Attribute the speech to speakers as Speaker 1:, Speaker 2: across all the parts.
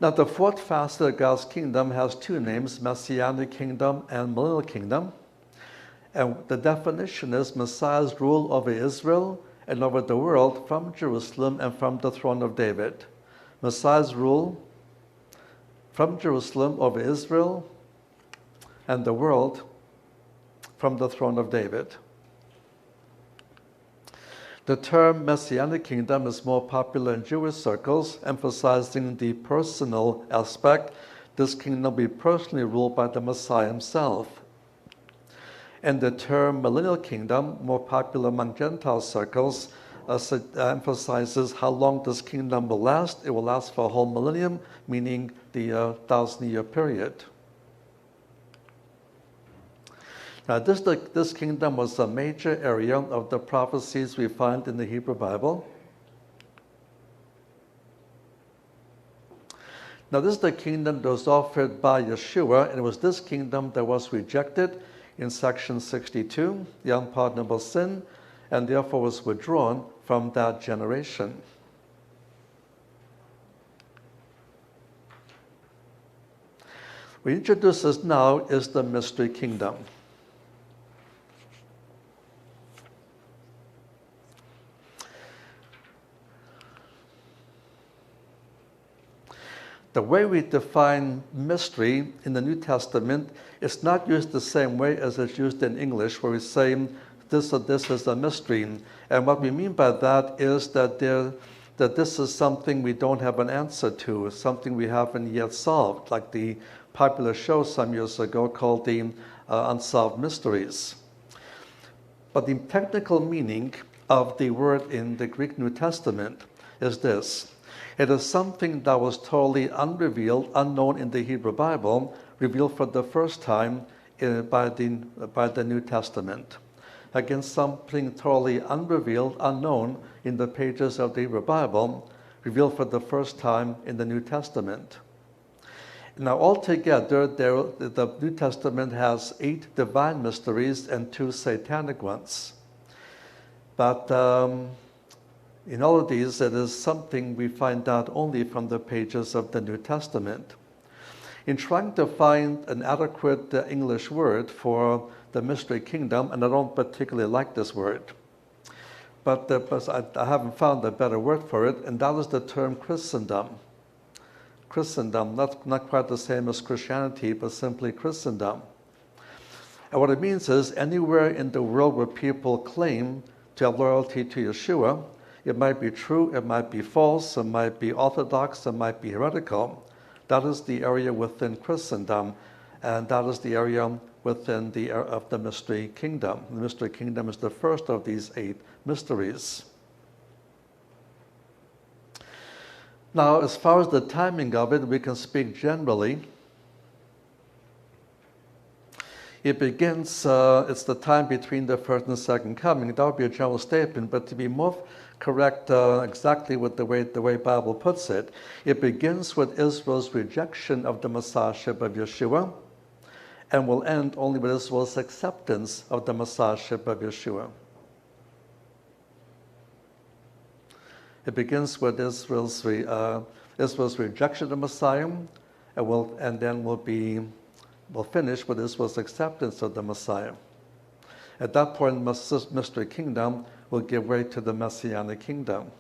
Speaker 1: Now, the fourth facet of God's kingdom has two names, Messianic kingdom and millennial kingdom. And the definition is Messiah's rule over Israel and over the world from Jerusalem and from the throne of David. Messiah's rule from Jerusalem over Israel and the world from the throne of David. The term Messianic kingdom is more popular in Jewish circles, emphasizing the personal aspect. This kingdom will be personally ruled by the Messiah himself. And the term millennial kingdom, more popular among Gentile circles, emphasizes how long this kingdom will last. It will last for a whole millennium, meaning the 1,000-year period. Now, this kingdom was a major area of the prophecies we find in the Hebrew Bible. Now, this is the kingdom that was offered by Yeshua, and it was this kingdom that was rejected in section 62, the unpardonable sin, and therefore was withdrawn from that generation. What introduces now is the mystery kingdom. The way we define mystery in the New Testament is not used the same way as it's used in English, where we say this or this is a mystery. And what we mean by that is that this is something we don't have an answer to, something we haven't yet solved, like the popular show some years ago called the Unsolved Mysteries. But the technical meaning of the word in the Greek New Testament is this. It is something that was totally unrevealed, unknown in the Hebrew Bible, revealed for the first time by the New Testament. Again, something totally unrevealed, unknown in the pages of the Hebrew Bible, revealed for the first time in the New Testament. Now, altogether, the New Testament has 8 divine mysteries and 2 satanic ones. But in all of these, it is something we find out only from the pages of the New Testament. In trying to find an adequate English word for the mystery kingdom, and I don't particularly like this word, but I haven't found a better word for it, and that is the term Christendom. Christendom, not quite the same as Christianity, but simply Christendom. And what it means is anywhere in the world where people claim to have loyalty to Yeshua, it might be true, it might be false, it might be orthodox, it might be heretical. That is the area within Christendom, and that is the area within of the mystery kingdom. The mystery kingdom is the first of these 8 mysteries. Now, as far as the timing of it, we can speak generally. It begins, it's the time between the first and second coming. That would be a general statement, but to be more correct exactly with the way Bible puts it, it begins with Israel's rejection of the Messiahship of Yeshua and will end only with Israel's acceptance of the Messiahship of Yeshua. It begins with Israel's rejection of the Messiah, and then will finish with Israel's acceptance of the Messiah. At that point, the mystery kingdom will give way to the Messianic kingdom.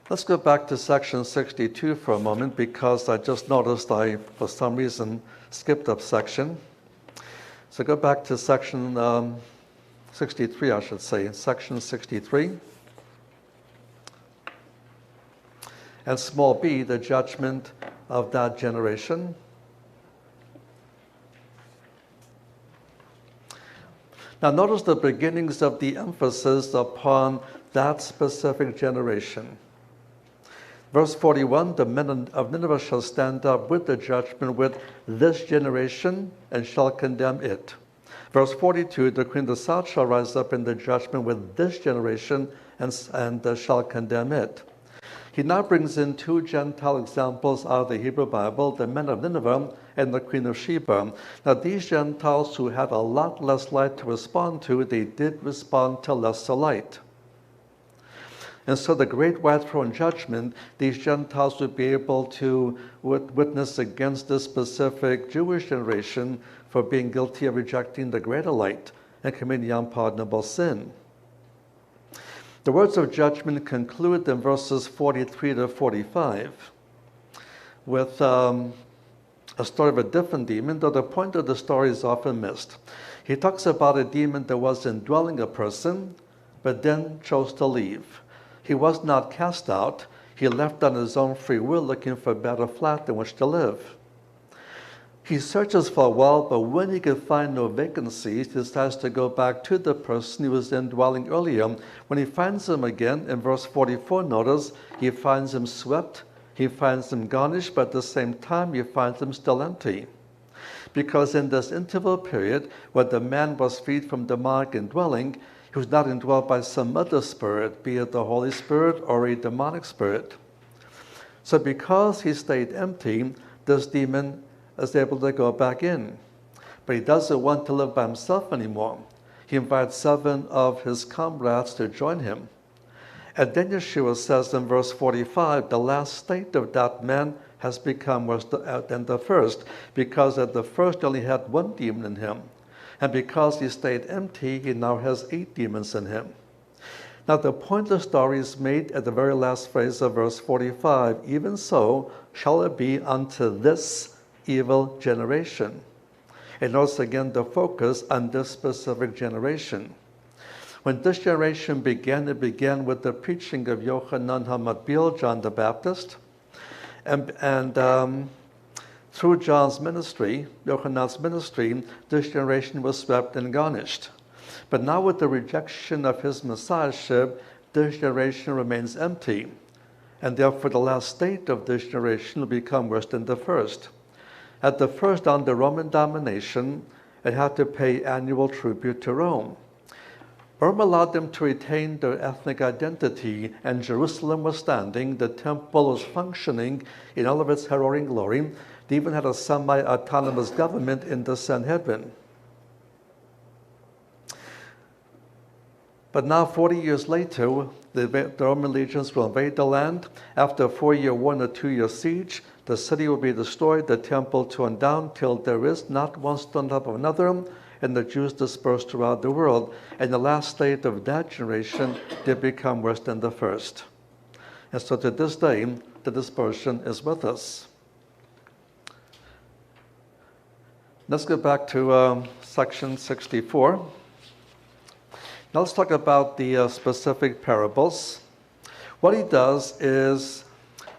Speaker 1: Let's go back to section 62 for a moment, because I just noticed I, for some reason, skipped a section. So go back to section 63, I should say, section 63. And small b, the judgment of that generation. Now notice the beginnings of the emphasis upon that specific generation. Verse 41, the men of Nineveh shall stand up with the judgment with this generation and shall condemn it. Verse 42, the queen of the south shall rise up in the judgment with this generation and shall condemn it. He now brings in 2 Gentile examples out of the Hebrew Bible, the men of Nineveh and the queen of Sheba. Now these Gentiles who had a lot less light to respond to, they did respond to lesser light. And so the great white throne judgment, these Gentiles would be able to witness against this specific Jewish generation for being guilty of rejecting the greater light and committing unpardonable sin. The words of judgment conclude in verses 43 to 45 with a story of a different demon, though the point of the story is often missed. He talks about a demon that was indwelling a person, but then chose to leave. He was not cast out. He left on his own free will, looking for a better flat in which to live. He searches for a while, but when he can find no vacancies, he decides to go back to the person he was indwelling earlier. When he finds him again, in verse 44, notice, he finds him swept, he finds him garnished, but at the same time, he finds him still empty. Because in this interval period, where the man was freed from demonic indwelling, he was not indwelt by some other spirit, be it the Holy Spirit or a demonic spirit. So because he stayed empty, this demon is able to go back in. But he doesn't want to live by himself anymore. He invites 7 of his comrades to join him. And then Yeshua says in verse 45, the last state of that man has become worse than the first, because at the first he only had 1 demon in him. And because he stayed empty, he now has 8 demons in him. Now the point of the story is made at the very last phrase of verse 45, even so shall it be unto this evil generation. And notice again the focus on this specific generation. When this generation began, it began with the preaching of Yochanan HaMatbil, John the Baptist, and through John's ministry, Yochanan's ministry, this generation was swept and garnished. But now with the rejection of his messiahship, this generation remains empty. And therefore the last state of this generation will become worse than the first. At the first, under Roman domination, it had to pay annual tribute to Rome. Rome allowed them to retain their ethnic identity, and Jerusalem was standing, the temple was functioning in all of its heralding glory. They even had a semi-autonomous government in the Sanhedrin. But now, 40 years later, the Roman legions will invade the land. After a 4-year war and a 2-year siege, the city will be destroyed, the temple torn down, till there is not one stone on top of another, and the Jews dispersed throughout the world. And the last state of that generation did become worse than the first. And so to this day, the dispersion is with us. Let's go back to section 64. Now let's talk about the specific parables. What he does is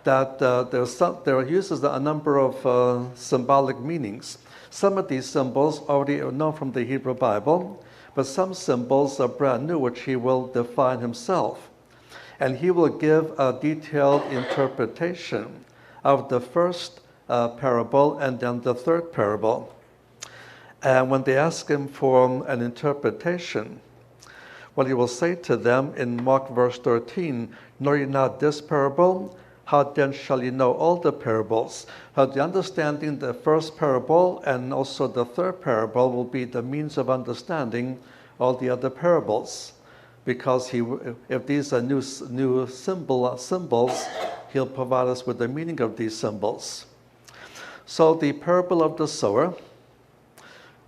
Speaker 1: that there uses a number of symbolic meanings. Some of these symbols already are known from the Hebrew Bible, but some symbols are brand new, which he will define himself. And he will give a detailed interpretation of the first parable and then the third parable. And when they ask him for an interpretation, what he will say to them in Mark verse 13, know ye not this parable? How then shall ye know all the parables? How the understanding the first parable and also the third parable will be the means of understanding all the other parables. Because if these are new symbols, he'll provide us with the meaning of these symbols. So the parable of the sower,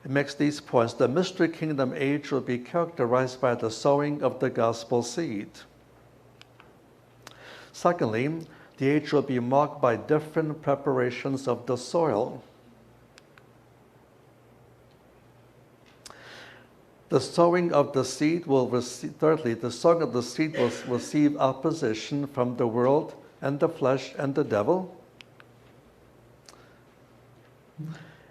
Speaker 1: it makes these points. The mystery kingdom age will be characterized by the sowing of the gospel seed. Secondly, the age will be marked by different preparations of the soil. The sowing of the seed will receive, thirdly, the sowing of the seed will receive opposition from the world and the flesh and the devil.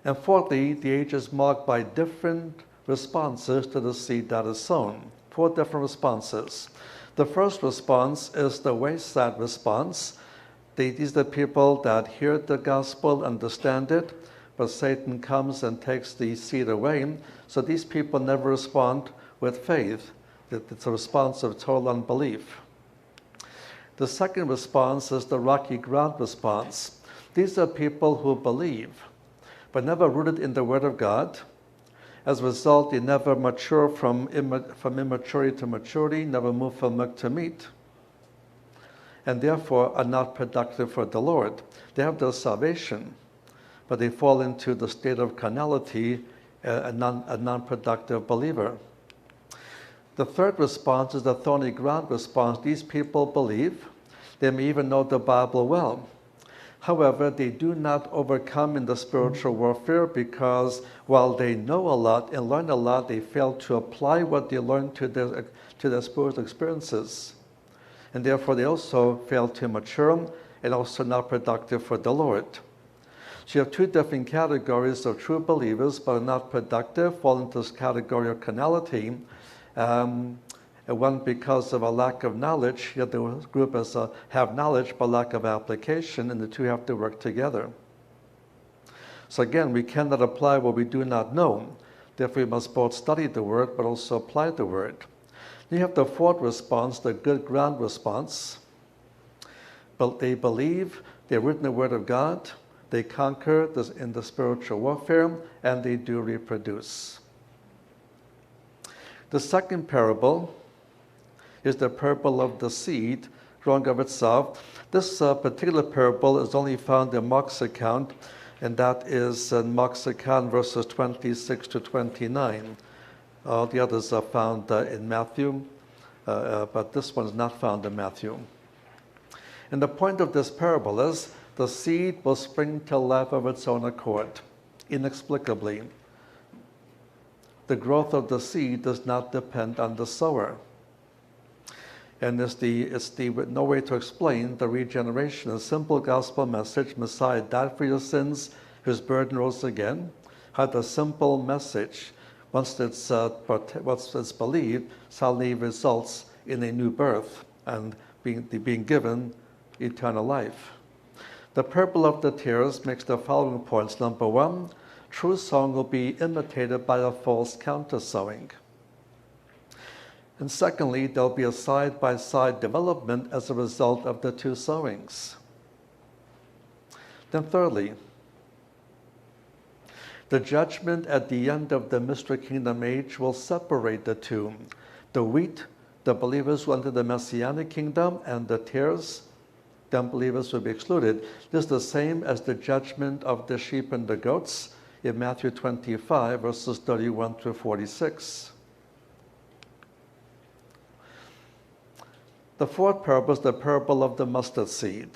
Speaker 1: And fourthly, the age is marked by different responses to the seed that is sown. 4 different responses. The first response is the wayside response. These are the people that hear the gospel, understand it, but Satan comes and takes the seed away. So these people never respond with faith. It's a response of total unbelief. The second response is the rocky ground response. These are people who believe, but never rooted in the Word of God. As a result, they never mature from immaturity to maturity, never move from milk to meat. and therefore are not productive for the Lord. They have their salvation, but they fall into the state of carnality, a non-productive believer. The third response is the thorny ground response. These people believe. They may even know the Bible well. However, they do not overcome in the spiritual warfare because while they know a lot and learn a lot, they fail to apply what they learned to their spiritual experiences. And therefore, they also fail to mature and also not productive for the Lord. So you have two different categories of true believers but are not productive, fall into this category of carnality. One because of a lack of knowledge, the other group is have knowledge but lack of application, and the two have to work together. So again, we cannot apply what we do not know. Therefore, we must both study the Word but also apply the Word. Then you have the fourth response, the good ground response. But they believe, they've written the Word of God, they conquer this in the spiritual warfare, and they do reproduce. The second parable is the parable of the seed growing of itself. This particular parable is only found in Mark's account, and that is in Mark's account verses 26 to 29. All the others are found in Matthew, but this one is not found in Matthew. And the point of this parable is the seed will spring to life of its own accord, inexplicably. The growth of the seed does not depend on the sower. And it's no way to explain the regeneration, a simple gospel message. Messiah died for your sins, his burden rose again. Had a simple message. Once it's believed, suddenly results in a new birth and being given eternal life. The parable of the tares makes the following points. Number one, true sowing will be imitated by a false counter-sowing. And secondly, there'll be a side-by-side development as a result of the two sowings. Then thirdly, the judgment at the end of the mystery kingdom age will separate the two. The wheat, the believers will enter the messianic kingdom, and the tares, the unbelievers will be excluded. This is the same as the judgment of the sheep and the goats in Matthew 25, verses 31 through 46. The fourth parable is the parable of the mustard seed.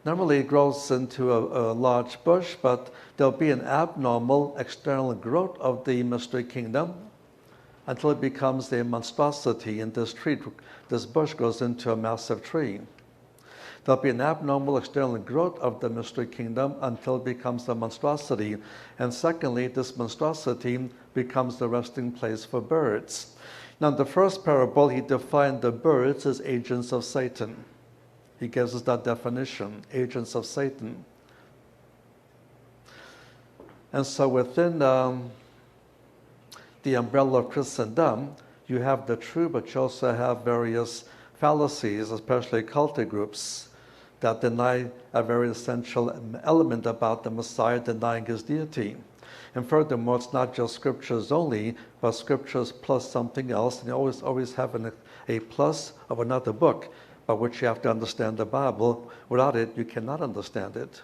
Speaker 1: Normally it grows into a large bush, but there'll be an abnormal external growth of the mystery kingdom until it becomes a monstrosity, and this bush goes into a massive tree. There'll be an abnormal external growth of the mystery kingdom until it becomes a monstrosity. And secondly, this monstrosity becomes the resting place for birds. Now, in the first parable, he defined the birds as agents of Satan. He gives us that definition, agents of Satan. And so within the umbrella of Christendom, you have the true, but you also have various fallacies, especially cultic groups, that deny a very essential element about the Messiah, denying his deity. And furthermore, it's not just scriptures only, but scriptures plus something else. And you always have a plus of another book by which you have to understand the Bible. Without it, you cannot understand it.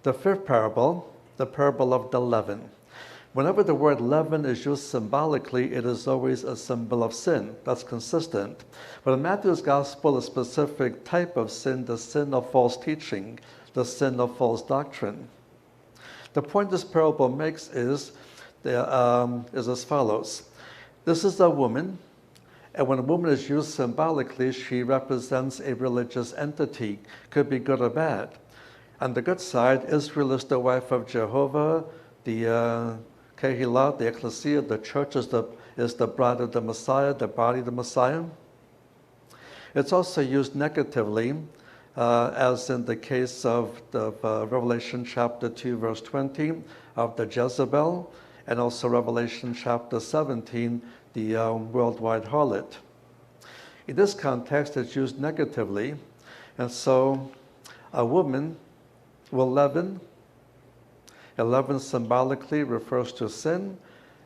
Speaker 1: The fifth parable, the parable of the leaven. Whenever the word leaven is used symbolically, it is always a symbol of sin. That's consistent. But in Matthew's gospel, a specific type of sin, the sin of false teaching, the sin of false doctrine. The point this parable makes is as follows. This is a woman, and when a woman is used symbolically, she represents a religious entity, could be good or bad. On the good side, Israel is the wife of Jehovah, the Kehillah, the Ecclesia, the church is the bride of the Messiah, the body of the Messiah. It's also used negatively, as in the case of the Revelation chapter 2, verse 20, of the Jezebel, and also Revelation chapter 17, the worldwide harlot. In this context, it's used negatively, and so a woman will leaven. Leaven symbolically refers to sin,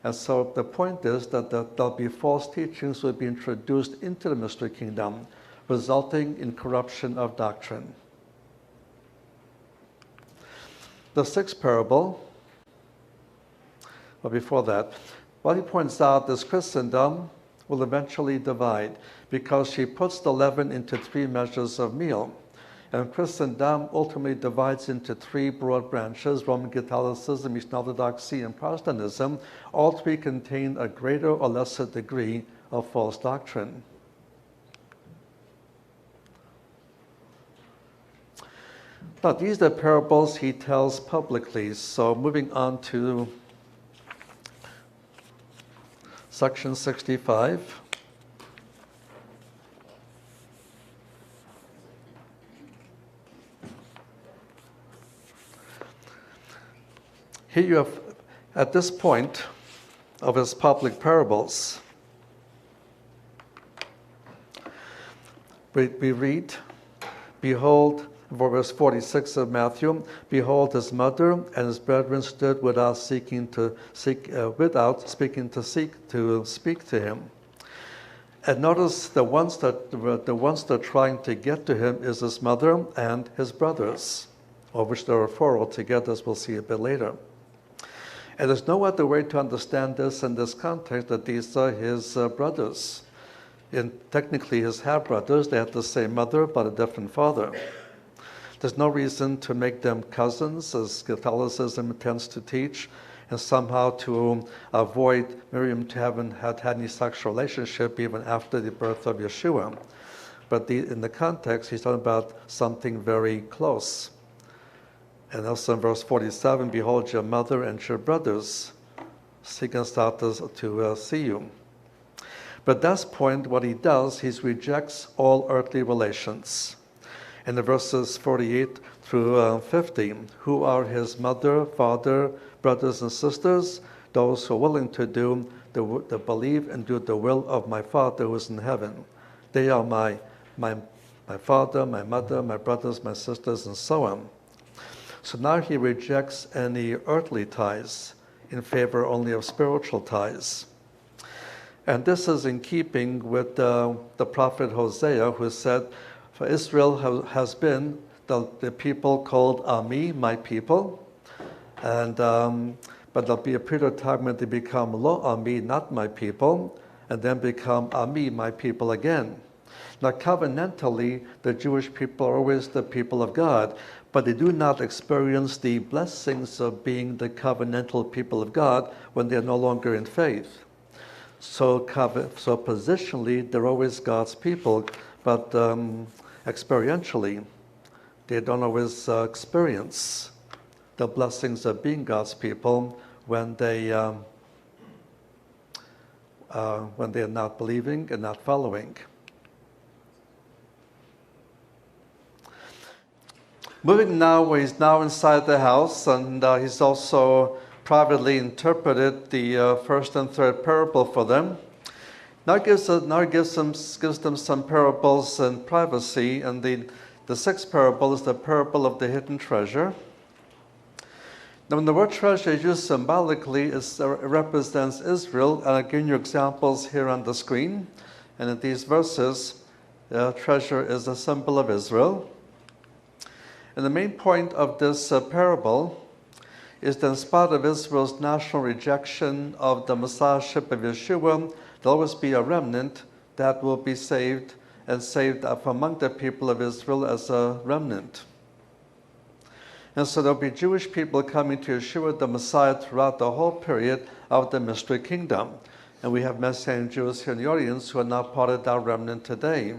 Speaker 1: And so the point is that there'll be false teachings will be introduced into the mystery kingdom, resulting in corruption of doctrine. The sixth parable, but before that, what he points out is Christendom will eventually divide because she puts the leaven into 3 measures of meal. And Christendom ultimately divides into 3 broad branches: Roman Catholicism, Eastern Orthodoxy, and Protestantism. All 3 contain a greater or lesser degree of false doctrine. Now, these are parables he tells publicly. So moving on to section 65. Here you have, at this point of his public parables, we read, "Behold," verse 46 of Matthew, "Behold, his mother and his brethren stood without speaking to speak to him." And notice the ones that are trying to get to him is his mother and his brothers, of which there are 4 altogether, as we'll see a bit later. And there's no other way to understand this in this context that these are his brothers. And technically his half-brothers, they have the same mother but a different father. There's no reason to make them cousins, as Catholicism tends to teach, and somehow to avoid Miriam to haven't had any sexual relationship even after the birth of Yeshua. But in the context, he's talking about something very close. And also in verse 47, "Behold, your mother and your brothers seek and start to see you." But at this point, what he does, he rejects all earthly relations. In the verses 48 through 50, who are his mother, father, brothers, and sisters? Those who are willing to believe and do the will of my Father who is in heaven. They are my father, my mother, my brothers, my sisters, and so on. So now he rejects any earthly ties in favor only of spiritual ties. And this is in keeping with the prophet Hosea, who said, "For Israel has been the people called Ami, my people, and but there'll be a period of time when they become Lo Ami, not my people, and then become Ami, my people again." Now, covenantally, the Jewish people are always the people of God, but they do not experience the blessings of being the covenantal people of God when they're no longer in faith. So positionally, they're always God's people, but experientially, they don't always experience the blessings of being God's people when they are not believing and not following. Moving now, where he's now inside the house, and he's also privately interpreted the first and third parable for them. Now gives them some parables in privacy, and the sixth parable is the parable of the hidden treasure. Now, when the word treasure is used symbolically, it represents Israel, and I'll give you examples here on the screen. And in these verses, treasure is a symbol of Israel. And the main point of this parable is that in spite of Israel's national rejection of the Messiahship of Yeshua, there'll always be a remnant that will be saved, and saved up among the people of Israel as a remnant. And so there'll be Jewish people coming to Yeshua the Messiah throughout the whole period of the mystery kingdom. And we have Messianic Jews here in the audience who are not part of that remnant today.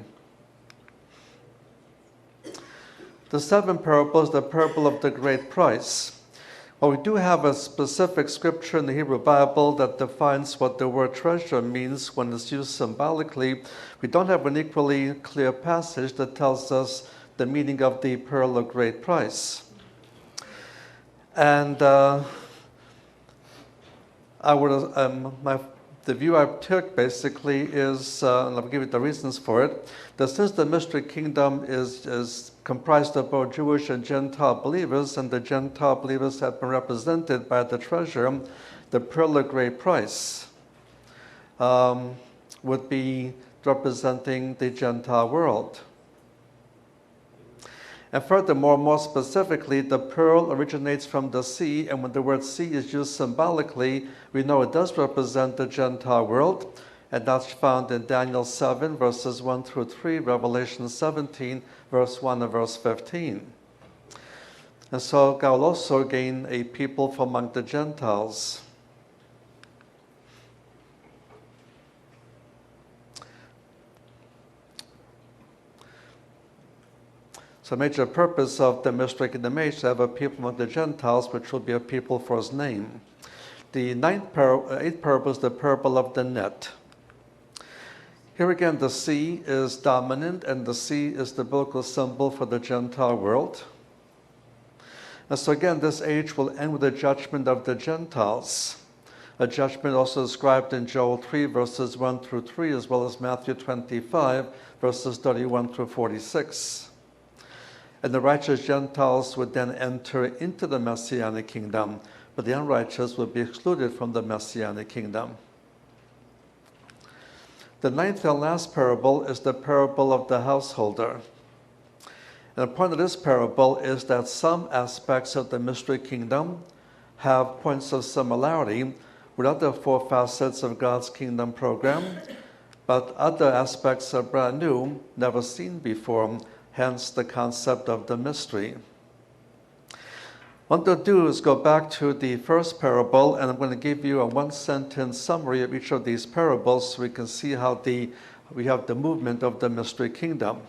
Speaker 1: The seventh parable is the parable of the great price. Well, we do have a specific scripture in the Hebrew Bible that defines what the word treasure means when it's used symbolically. We don't have an equally clear passage that tells us the meaning of the pearl of great price. And the view I took basically is, and I'll give you the reasons for it, that since the mystery kingdom is comprised of both Jewish and Gentile believers, and the Gentile believers have been represented by the treasure, The pearl of great price would be representing the Gentile world. And furthermore, more specifically, the pearl originates from the sea, and when the word sea is used symbolically, we know it does represent the Gentile world, and that's found in Daniel 7, verses 1 through 3, Revelation 17, verse 1 and verse 15. And so God will also gain a people from among the Gentiles. So a major purpose of the mystery kingdom age is to have a people among the Gentiles, which will be a people for his name. The eighth parable is the parable of the net. Here again, the sea is dominant, and the sea is the biblical symbol for the Gentile world. And so again, this age will end with the judgment of the Gentiles, a judgment also described in Joel 3, verses 1 through 3, as well as Matthew 25, verses 31 through 46. And the righteous Gentiles would then enter into the Messianic kingdom, but the unrighteous would be excluded from the Messianic kingdom. The ninth and last parable is the parable of the householder. And the point of this parable is that some aspects of the mystery kingdom have points of similarity with other four facets of God's kingdom program, but other aspects are brand new, never seen before, hence the concept of the mystery. What I'll do is go back to the first parable, and I'm going to give you a one-sentence summary of each of these parables so we can see how we have the movement of the mystery kingdom.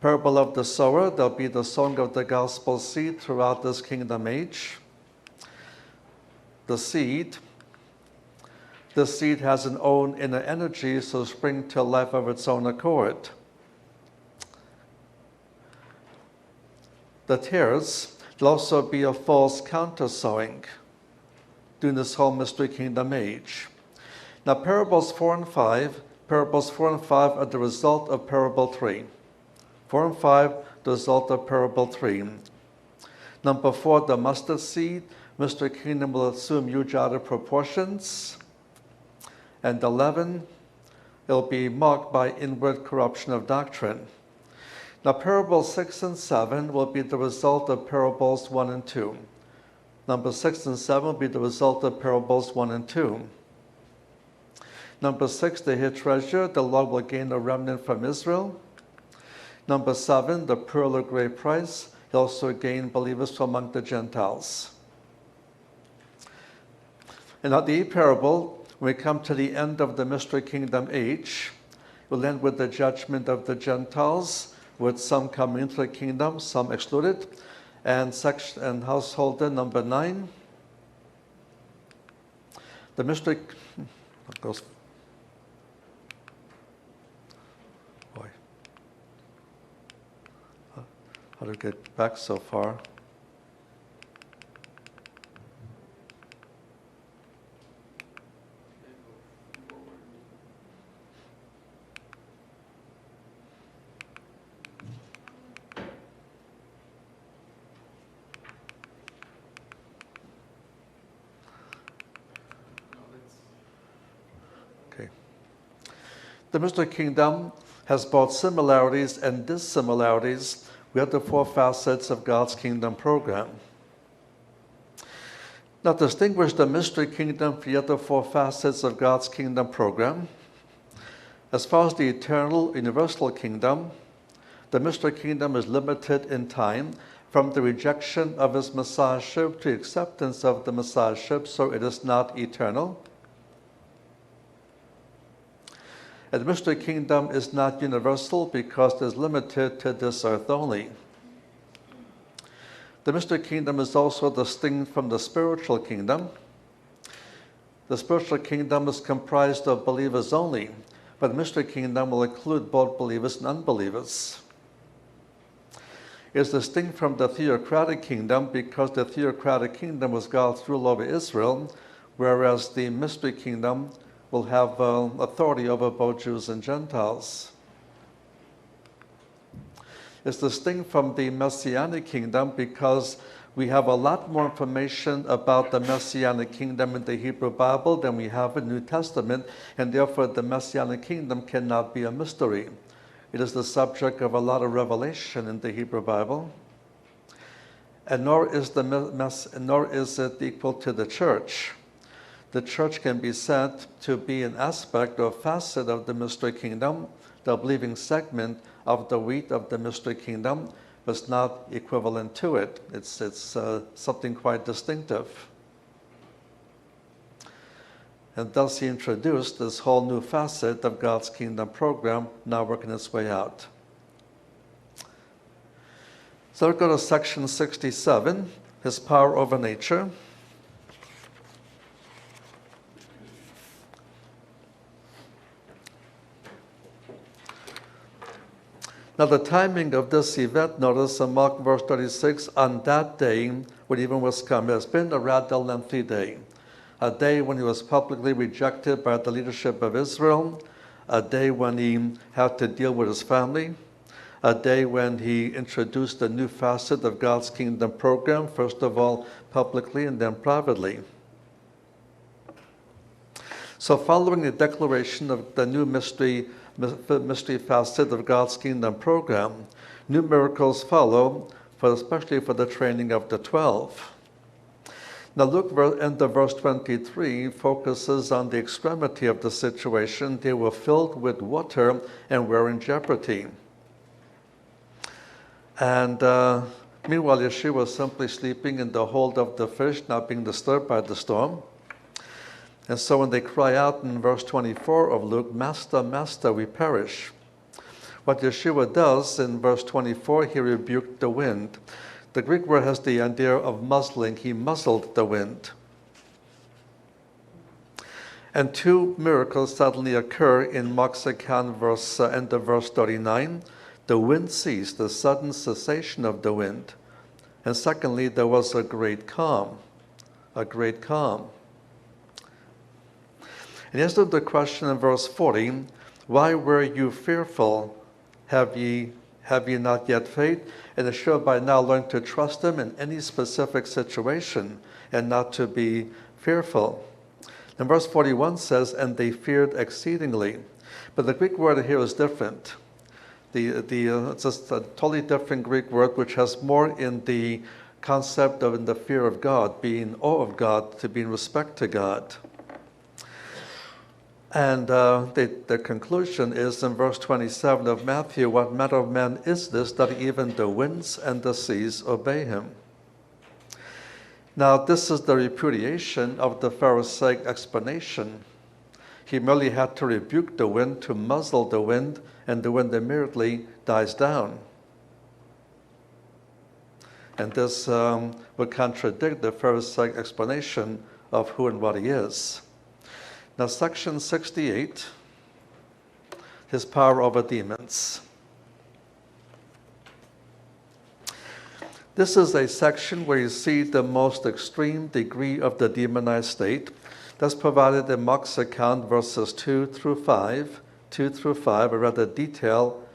Speaker 1: Parable of the sower, there'll be the song of the gospel seed throughout this kingdom age. The seed. The seed has an own inner energy, so spring to life of its own accord. The tares, there'll also be a false counter-sowing during this whole mystery kingdom age. Now, parables 4 and 5 are the result of parable 3. 4 and 5, the result of parable 3. Number 4, the mustard seed, mystery kingdom will assume huge out of proportions. And 11, it'll be marked by inward corruption of doctrine. Now, parables 6 and 7 will be the result of parables 1 and 2. Number 6 and 7 will be the result of parables 1 and 2. Number 6, the hid treasure, the Lord will gain a remnant from Israel. Number 7, the pearl of great price, he'll also gain believers from among the Gentiles. And at the eighth parable, when we come to the end of the mystery kingdom age, we'll end with the judgment of the Gentiles, with some coming into the kingdom, some excluded. And householder number 9. The mystery goes. Boy, how to get back so far? The mystery kingdom has both similarities and dissimilarities with the four facets of God's kingdom program. Now, to distinguish the mystery kingdom from the other four facets of God's kingdom program, as far as the eternal universal kingdom, the mystery kingdom is limited in time from the rejection of his messiahship to acceptance of the messiahship, so it is not eternal. And the mystery kingdom is not universal because it is limited to this earth only. The mystery kingdom is also distinct from the spiritual kingdom. The spiritual kingdom is comprised of believers only, but the mystery kingdom will include both believers and unbelievers. It is distinct from the theocratic kingdom because the theocratic kingdom was God's rule over Israel, whereas the mystery kingdom will have authority over both Jews and Gentiles. It's distinct from the Messianic kingdom because We have a lot more information about the Messianic kingdom in the Hebrew Bible than we have in the New Testament, and therefore the Messianic kingdom cannot be a mystery. It is the subject of a lot of revelation in the Hebrew Bible, and nor is it equal to the church. The church can be said to be an aspect or facet of the mystery kingdom, the believing segment of the wheat of the mystery kingdom, but it's not equivalent to it. It's something quite distinctive. And thus he introduced this whole new facet of God's kingdom program now working its way out. So let's go to section 67, his power over nature. Now the timing of this event, notice in Mark verse 36, on that day when even was come, has been a rather lengthy day. A day when he was publicly rejected by the leadership of Israel, a day when he had to deal with his family, a day when he introduced a new facet of God's kingdom program, first of all publicly and then privately. So following the declaration of the new mystery facet of God's kingdom program, new miracles follow, especially for the training of the 12. Now Luke, end of verse 23, focuses on the extremity of the situation. They were filled with water and were in jeopardy. And meanwhile, Yeshua was simply sleeping in the hold of the fish, not being disturbed by the storm. And so when they cry out in verse 24 of Luke, Master, Master, we perish. What Yeshua does in verse 24, he rebuked the wind. The Greek word has the idea of muzzling. He muzzled the wind. And two miracles suddenly occur in Mark's account, end of verse 39. The wind ceased, the sudden cessation of the wind. And secondly, there was a great calm. A great calm. And answer the question in verse 40, why were you fearful? Have ye not yet faith? And it should by now learn to trust him in any specific situation and not to be fearful. And verse 41 says, and they feared exceedingly. But the Greek word here is different. It's just a totally different Greek word, which has more in the concept of in the fear of God, being awe of God, to be in respect to God. And the conclusion is in verse 27 of Matthew, what manner of man is this that even the winds and the seas obey him? Now this is the repudiation of the Pharisaic explanation. He merely had to rebuke the wind, to muzzle the wind, and the wind immediately dies down. And this would contradict the Pharisaic explanation of who and what he is. Now, section 68, his power over demons. This is a section where you see the most extreme degree of the demonized state. That's provided in Mark's account, verses 2 through 5, a rather detailed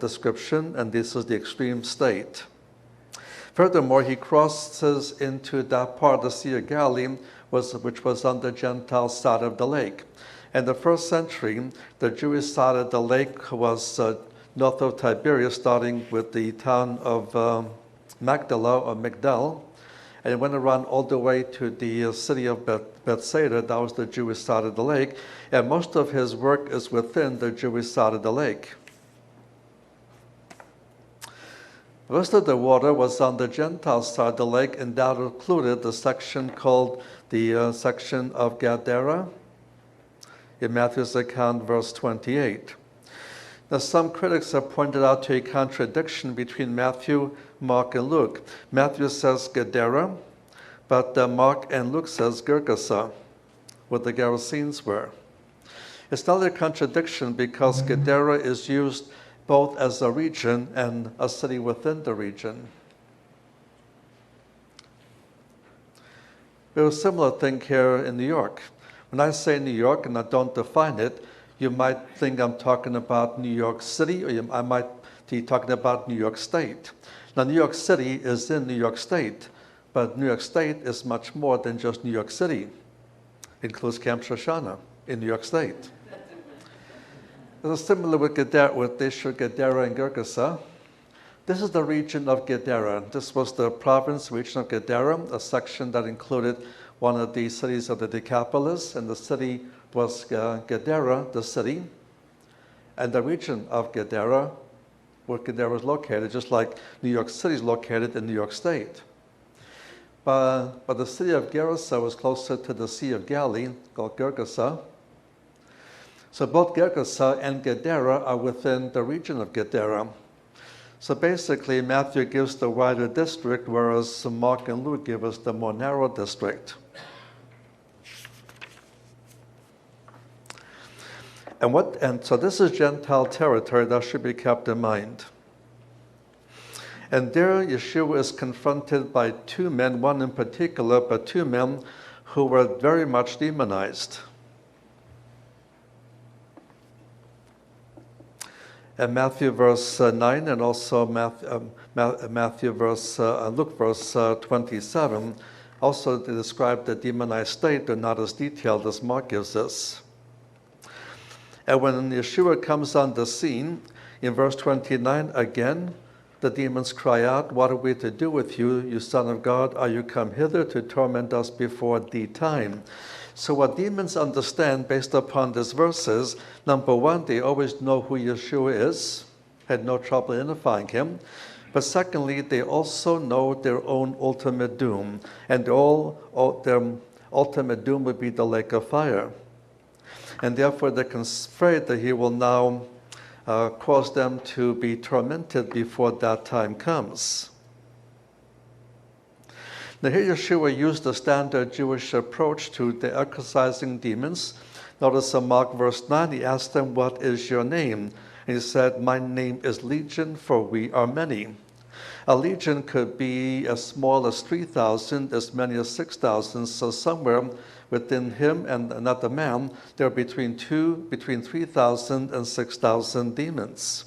Speaker 1: description, and this is the extreme state. Furthermore, he crosses into that part of the Sea of Galilee which was on the Gentile side of the lake. In the first century, the Jewish side of the lake was north of Tiberias, starting with the town of Magdala or Migdal, and it went around all the way to the city of Bethsaida. That was the Jewish side of the lake, and most of his work is within the Jewish side of the lake. The rest of the water was on the Gentile side of the lake, and that included the section called the section of Gadara, in Matthew's account, verse 28. Now, some critics have pointed out to a contradiction between Matthew, Mark, and Luke. Matthew says Gadara, but Mark and Luke says Gergesa, where the Gerasenes were. It's not a contradiction because Gadara is used both as a region and a city within the region. There was a similar thing here in New York. When I say New York and I don't define it, you might think I'm talking about New York City, or I might He's talking about New York State. Now, New York City is in New York State, but New York State is much more than just New York City. It includes Camp Shoshana in New York State. It's similar with the issue of Gadara and Gergesa. This is the region of Gadara. This was the province region of Gadara, a section that included one of the cities of the Decapolis, and the city was Gadara, the city, and the region of Gadara, where Gadara is located, just like New York City is located in New York State. But the city of Gerasa was closer to the Sea of Galilee, called Gergesa. So both Gergesa and Gadara are within the region of Gadara. So basically, Matthew gives the wider district, whereas Mark and Luke give us the more narrow district. And so this is Gentile territory that should be kept in mind. And there Yeshua is confronted by two men, one in particular, but two men who were very much demonized. And Matthew verse 9 and also Luke verse 27 also describe the demonized state, though not as detailed as Mark gives us. And when Yeshua comes on the scene, in verse 29 again, the demons cry out, "What are we to do with you, you Son of God? Are you come hither to torment us before the time?" So what demons understand based upon these verses, number one, they always know who Yeshua is, had no trouble identifying him. But secondly, they also know their own ultimate doom, and their ultimate doom would be the lake of fire. And therefore they're afraid that he will now cause them to be tormented before that time comes. Now here Yeshua used the standard Jewish approach to the exorcising demons. Notice in Mark verse 9, he asked them, "What is your name?" And he said, "My name is Legion, for we are many." A legion could be as small as 3,000, as many as 6,000. So somewhere within him and another man, there are between 3,000 and 6,000 demons.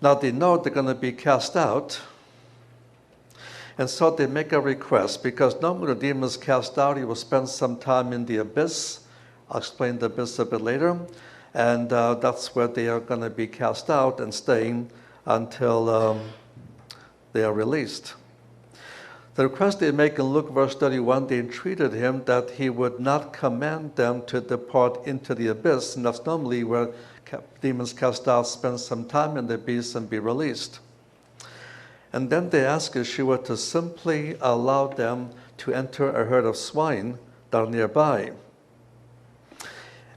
Speaker 1: Now they know they're going to be cast out, and so they make a request, because normally the demon is cast out, he will spend some time in the abyss. I'll explain the abyss a bit later, and that's where they are going to be cast out and staying until they are released. The request they make in Luke verse 31, they entreated him that he would not command them to depart into the abyss, and that's normally where demons cast out spend some time in the abyss and be released. And then they ask Yeshua to simply allow them to enter a herd of swine that are nearby.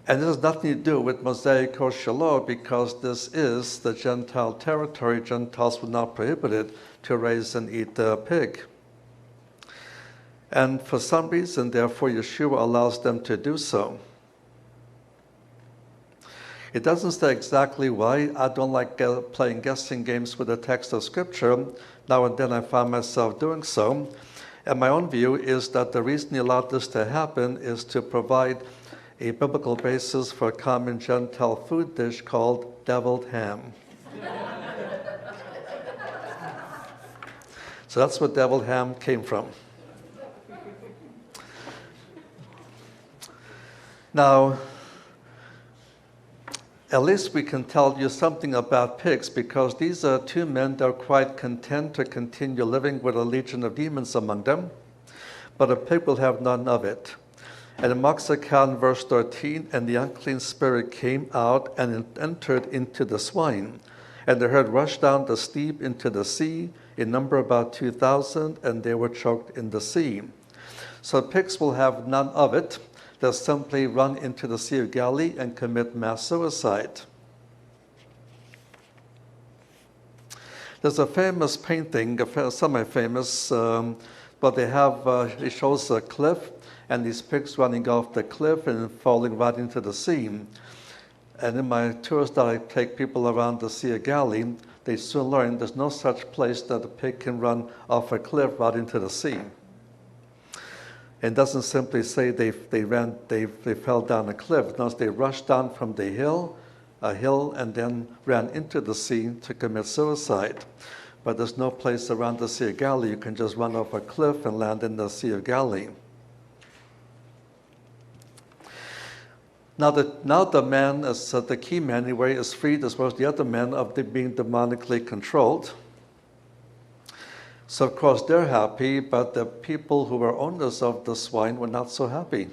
Speaker 1: And this has nothing to do with Mosaic or Shiloh, because this is the Gentile territory. Gentiles were not prohibited to raise and eat a pig. And for some reason, therefore, Yeshua allows them to do so. It doesn't say exactly why. I don't like playing guessing games with the text of Scripture. Now and then I find myself doing so. And my own view is that the reason he allowed this to happen is to provide a biblical basis for a common Gentile food dish called deviled ham. So that's where deviled ham came from. Now, at least we can tell you something about pigs, because these are two men that are quite content to continue living with a legion of demons among them, but a pig will have none of it. And in Mark's account, verse 13, "And the unclean spirit came out and entered into the swine, and the herd rushed down the steep into the sea, in number about 2,000, and they were choked in the sea." So pigs will have none of it. They'll simply run into the Sea of Galilee and commit mass suicide. There's a famous painting, semi-famous, but it shows a cliff, and these pigs running off the cliff and falling right into the sea. And in my tours that I take people around the Sea of Galilee, they soon learn there's no such place that a pig can run off a cliff right into the sea. And it doesn't simply say they fell down a cliff. No, they rushed down from a hill, and then ran into the sea to commit suicide. But there's no place around the Sea of Galilee. You can just run off a cliff and land in the Sea of Galilee. Now the man, as the key man anyway, is freed as well as the other men of being demonically controlled. So of course they're happy, but the people who were owners of the swine were not so happy.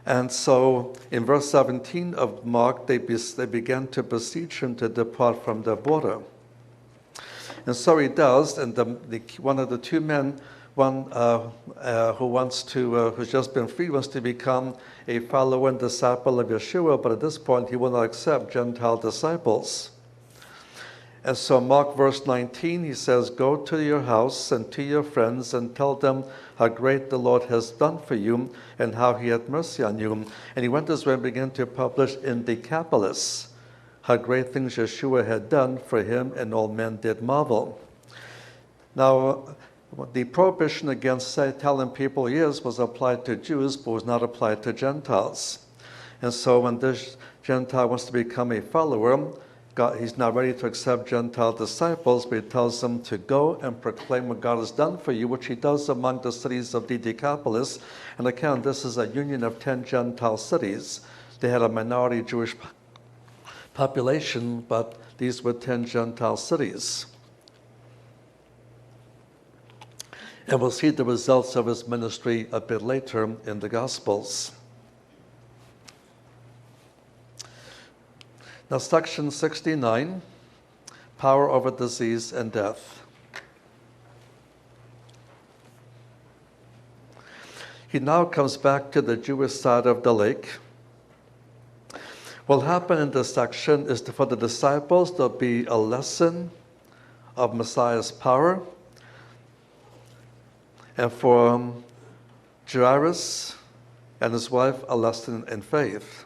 Speaker 1: And so in verse 17 of Mark, they began to beseech him to depart from their border. And so he does, and one of the two men, who's just been freed, wants to become a follower and disciple of Yeshua, but at this point he will not accept Gentile disciples. And so Mark verse 19, he says, "Go to your house and to your friends and tell them how great the Lord has done for you and how he had mercy on you." And he went this way and began to publish in Decapolis how great things Yeshua had done for him, and all men did marvel. Now, the prohibition against telling people he is was applied to Jews, but was not applied to Gentiles. And so when this Gentile wants to become a follower, he's not ready to accept Gentile disciples, but he tells them to go and proclaim what God has done for you, which he does among the cities of the Decapolis. And again, this is a union of 10 Gentile cities. They had a minority Jewish population, but these were 10 Gentile cities. And we'll see the results of his ministry a bit later in the Gospels. Now, section 69, power over disease and death. He now comes back to the Jewish side of the lake. What will happen in this section is for the disciples, there'll be a lesson of Messiah's power. And for Jairus and his wife, a lesson in faith.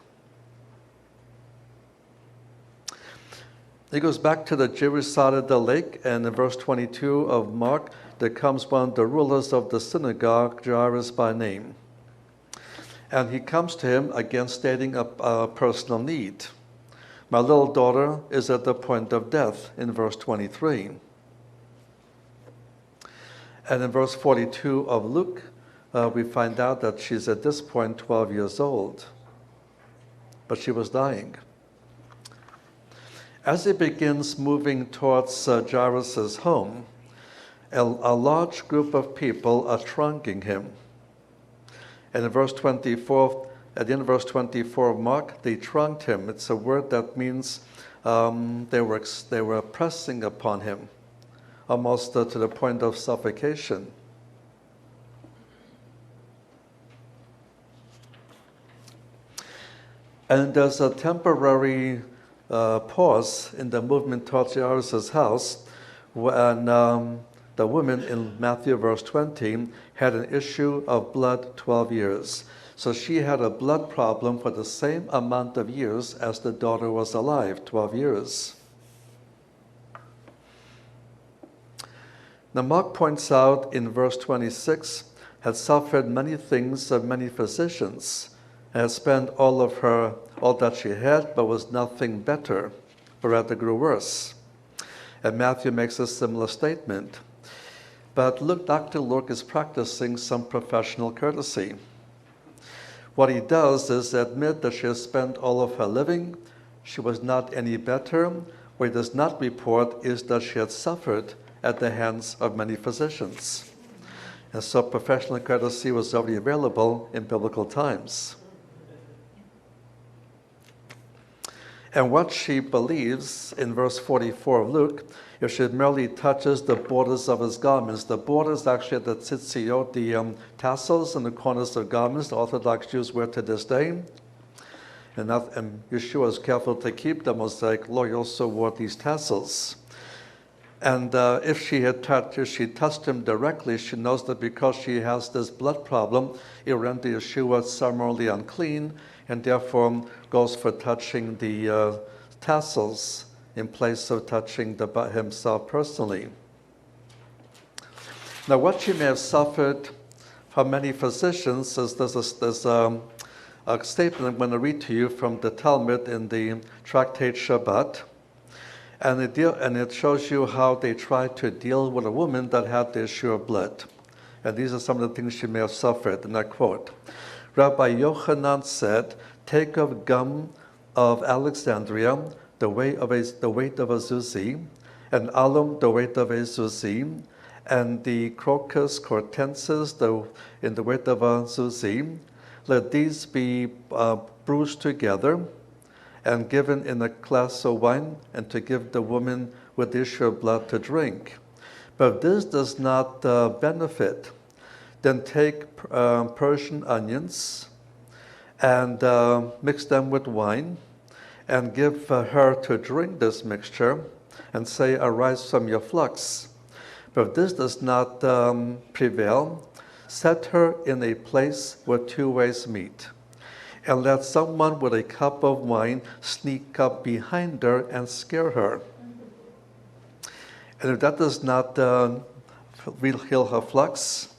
Speaker 1: He goes back to the Jewish side of the lake, and in verse 22 of Mark, there comes one of the rulers of the synagogue, Jairus by name. And he comes to him, again stating a personal need. "My little daughter is at the point of death," in verse 23. And in verse 42 of Luke, we find out that she's at this point 12 years old, but she was dying. As he begins moving towards Jairus' home, a large group of people are thronging him. And in verse 24, at the end of verse 24 of Mark, they thronged him. It's a word that means they were pressing upon him, almost to the point of suffocation. And there's a temporary pause in the movement towards Jairus' house when the woman in Matthew verse 20 had an issue of blood 12 years. So she had a blood problem for the same amount of years as the daughter was alive, 12 years. Now Mark points out in verse 26, had suffered many things of many physicians, and had spent all that she had, but was nothing better, but rather grew worse. And Matthew makes a similar statement. But Dr. Luke is practicing some professional courtesy. What he does is admit that she has spent all of her living, she was not any better. What he does not report is that she had suffered at the hands of many physicians. And so professional courtesy was already available in biblical times. And what she believes in verse 44 of Luke, if she merely touches the borders of his garments, the borders actually the tzitziot, the tassels in the corners of garments, the Orthodox Jews wear to this day. And Yeshua is careful to keep them. Mosaic law, he also wore these tassels. And if she touched him directly, she knows that because she has this blood problem, it will render Yeshua ceremonially unclean, and therefore goes for touching the tassels in place of touching himself personally. Now, what she may have suffered from many physicians is there's a statement I'm going to read to you from the Talmud in the tractate Shabbat. And it shows you how they tried to deal with a woman that had the issue of blood. And these are some of the things she may have suffered. And I quote, Rabbi Yochanan said, take of gum of Alexandria, the weight of a zuzi, and alum, the weight of a zuzi, and the crocus cortensis, in the weight of a zuzi. Let these be bruised together and given in a glass of wine, and to give the woman with the issue of blood to drink. But if this does not benefit, then take Persian onions and mix them with wine, and give her to drink this mixture, and say, arise from your flux. But if this does not prevail, set her in a place where two ways meet, and let someone with a cup of wine sneak up behind her and scare her. And if that does not heal her flux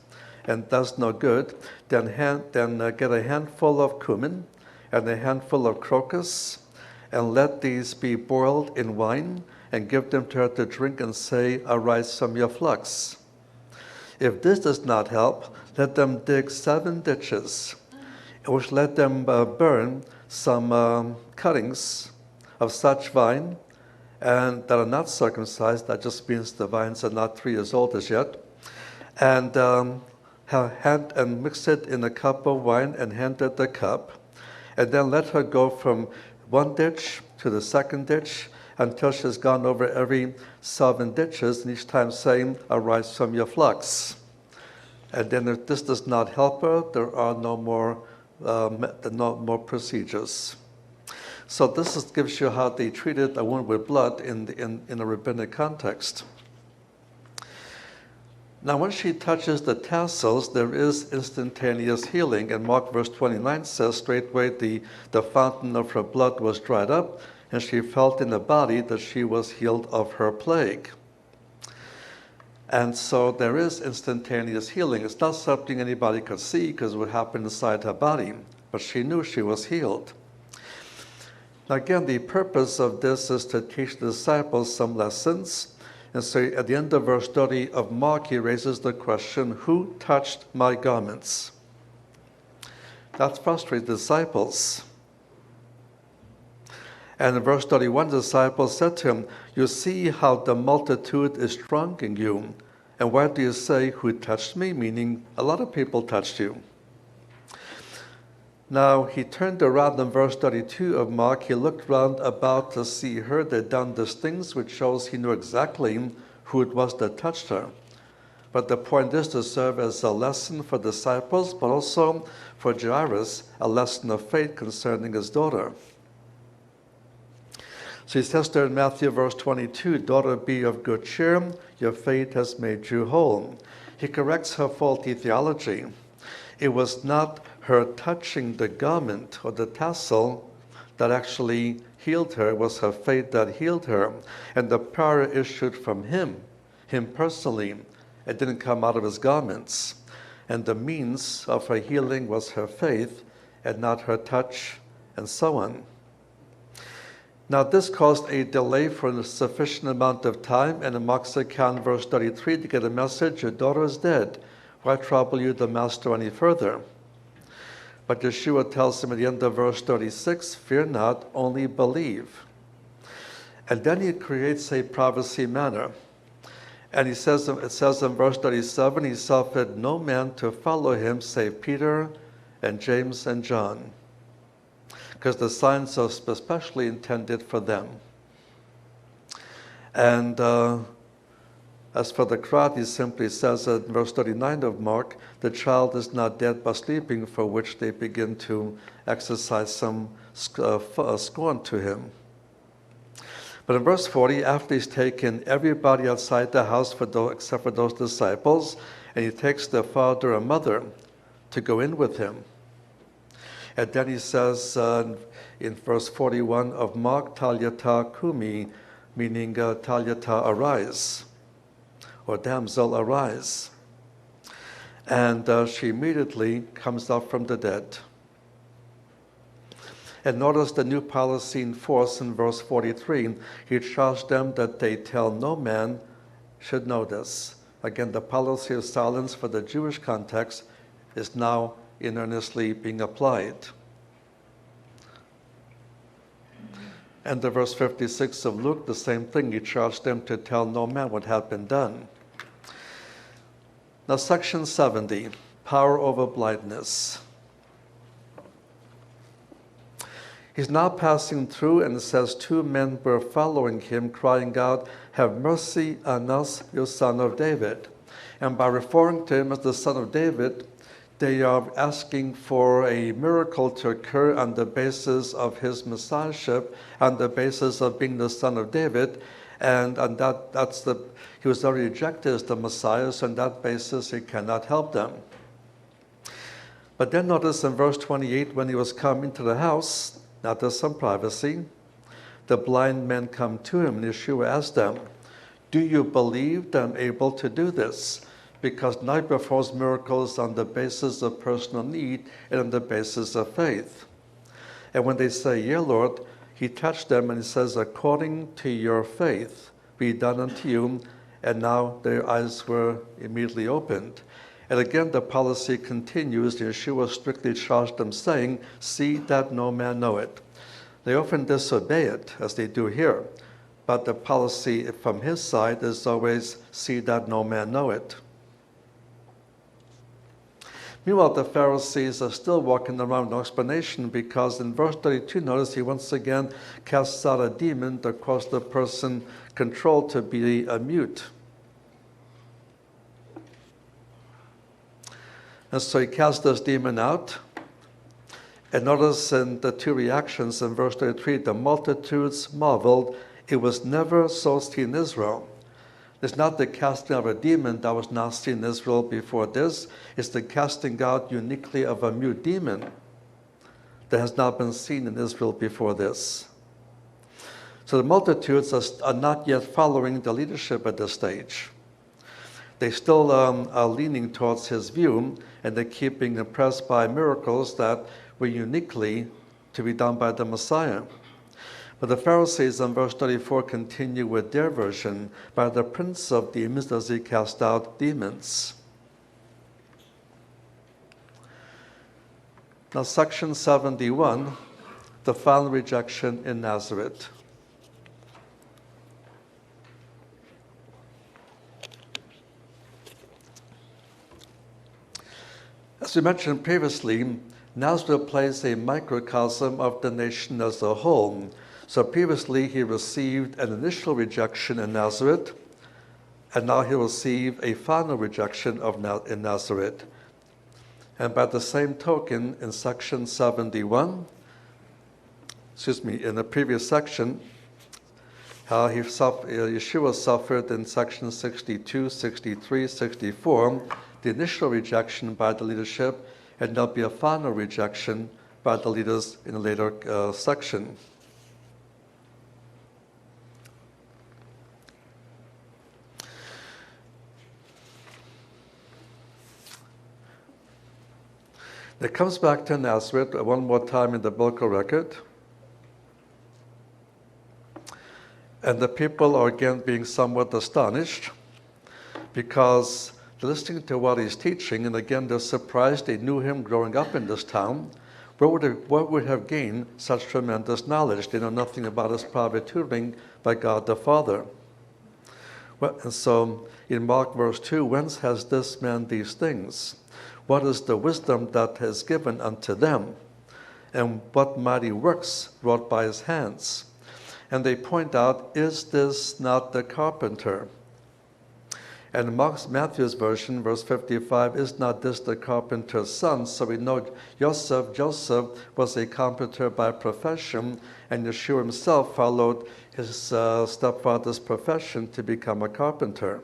Speaker 1: and does no good, then get a handful of cumin and a handful of crocus, and let these be boiled in wine, and give them to her to drink, and say, arise from your flux. If this does not help, let them dig 7 ditches, which let them burn some cuttings of such vine, and that are not circumcised. That just means the vines are not 3 years old as yet. And mix it in a cup of wine, and hand her the cup. And then let her go from one ditch to the second ditch until she's gone over every 7 ditches, and each time saying, arise from your flux. And then if this does not help her, there are no more procedures. So this gives you how they treated a wound with blood in a rabbinic context. Now, when she touches the tassels, there is instantaneous healing. And Mark verse 29 says, straightway the fountain of her blood was dried up, and she felt in the body that she was healed of her plague. And so there is instantaneous healing. It's not something anybody could see because it would happen inside her body, but she knew she was healed. Now again, the purpose of this is to teach the disciples some lessons. And so at the end of verse 30 of Mark, he raises the question, who touched my garments? That frustrates the disciples. And in verse 31, the disciples said to him, you see how the multitude is thronging you, and why do you say, who touched me? Meaning, a lot of people touched you. Now, he turned around in verse 32 of Mark. He looked round about to see her. They'd done these things, which shows he knew exactly who it was that touched her. But the point is to serve as a lesson for disciples, but also for Jairus, a lesson of faith concerning his daughter. So he says there in Matthew verse 22, daughter, be of good cheer, your faith has made you whole. He corrects her faulty theology. It was not her touching the garment or the tassel that actually healed her. It was her faith that healed her. And the power issued from him personally. It didn't come out of his garments. And the means of her healing was her faith and not her touch, and so on. Now this caused a delay for a sufficient amount of time, and in Mark's account, verse 33, to get a message, your daughter is dead. Why trouble you the master any further? But Yeshua tells him at the end of verse 36, fear not, only believe. And then he creates a privacy manner. And it says in verse 37, he suffered no man to follow him save Peter and James and John, because the signs are especially intended for them. And as for the crowd, he simply says in verse 39 of Mark, the child is not dead but sleeping, for which they begin to exercise some scorn to him. But in verse 40, after he's taken everybody outside the house except for those disciples, and he takes their father and mother to go in with him. And then he says in verse 41 of Mark, Talyata kumi, meaning Talyata arise, or damsel arise. and she immediately comes up from the dead. And notice the new policy in force in verse 43. He charged them that they tell no man should know this. Again, the policy of silence for the Jewish context is now in earnestly being applied. And the verse 56 of Luke, the same thing. He charged them to tell no man what had been done. Now, section 70, power over blindness. He's now passing through, and it says 2 men were following him, crying out, "Have mercy on us, you son of David." And by referring to him as the son of David, they are asking for a miracle to occur on the basis of his messiahship, on the basis of being the son of David. And on he was already rejected as the Messiah, so on that basis he cannot help them. But then notice in verse 28, when he was come into the house, now there's some privacy, the blind men come to him, and Yeshua asked them, "Do you believe that I'm able to do this?" Because now he performs miracles on the basis of personal need and on the basis of faith. And when they say, "Yea, Lord," he touched them and he says, "According to your faith be done unto you." And now their eyes were immediately opened. And again, the policy continues. Yeshua strictly charged them, saying, "See that no man know it." They often disobey it, as they do here. But the policy from his side is always, "See that no man know it." Meanwhile, the Pharisees are still walking around with no explanation, because in verse 32, notice he once again casts out a demon that caused the person controlled to be a mute. And so he cast this demon out. And notice in the 2 reactions in verse 33, the multitudes marveled. It was never so seen in Israel. It's not the casting of a demon that was not seen in Israel before this. It's the casting out uniquely of a mute demon that has not been seen in Israel before this. So the multitudes are not yet following the leadership at this stage. They still are leaning towards his view, and they keep being impressed by miracles that were uniquely to be done by the Messiah. But the Pharisees in verse 34 continue with their version. By the prince of demons does he cast out demons. Now, section 71, the final rejection in Nazareth. As we mentioned previously, Nazareth plays a microcosm of the nation as a whole. So previously he received an initial rejection in Nazareth, and now he will receive a final rejection in Nazareth. And by the same token, in section 71, in the previous section, how Yeshua suffered in section 62, 63, 64, the initial rejection by the leadership, and there'll be a final rejection by the leaders in a later section. It comes back to Nazareth one more time in the biblical record. And the people are again being somewhat astonished, because they're listening to what he's teaching, and again they're surprised. They knew him growing up in this town. What would have gained such tremendous knowledge? They know nothing about his private tutoring by God the Father. Well, and so in Mark verse 2, whence has this man these things? What is the wisdom that is given unto them? And what mighty works wrought by his hands? And they point out, is this not the carpenter? And in Matthew's version, verse 55, is not this the carpenter's son? So we know Joseph was a carpenter by profession, and Yeshua himself followed his stepfather's profession to become a carpenter.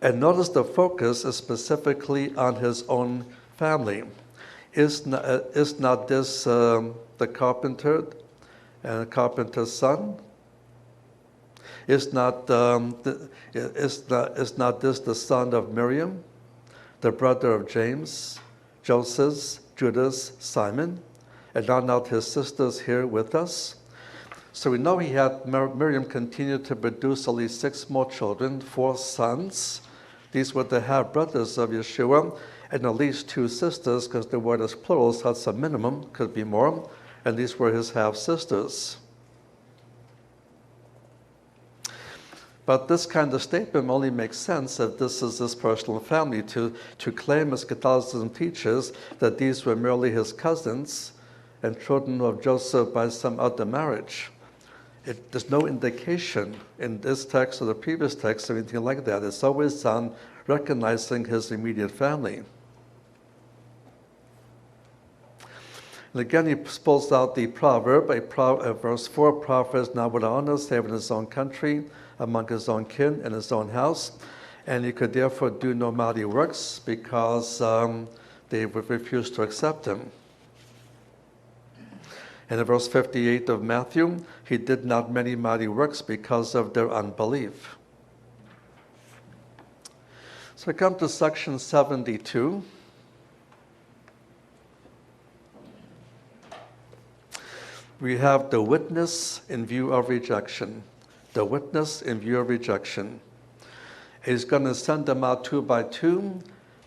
Speaker 1: And notice the focus is specifically on his own family. Is not this the carpenter and the carpenter's son? Is not this the son of Miriam? the brother of James, Joseph, Judas, Simon, and are not his sisters here with us? So we know he had Miriam continue to produce at least 6 more children, 4 sons. These were the half-brothers of Yeshua, and at least 2 sisters, because the word is plural, so that's a minimum, could be more, and these were his half-sisters. But this kind of statement only makes sense if this is his personal family. To claim, as Catholicism teaches, that these were merely his cousins and children of Joseph by some other marriage. There's no indication in this text or the previous text or anything like that. It's always on recognizing his immediate family. And again, he pulls out the proverb, verse 4, prophet is not without honor, save in his own country, among his own kin, in his own house. And he could therefore do no mighty works because they would refuse to accept him. And in verse 58 of Matthew, he did not many mighty works because of their unbelief. So we come to section 72. We have the witness in view of rejection. The witness in view of rejection. He's going to send them out 2 by 2,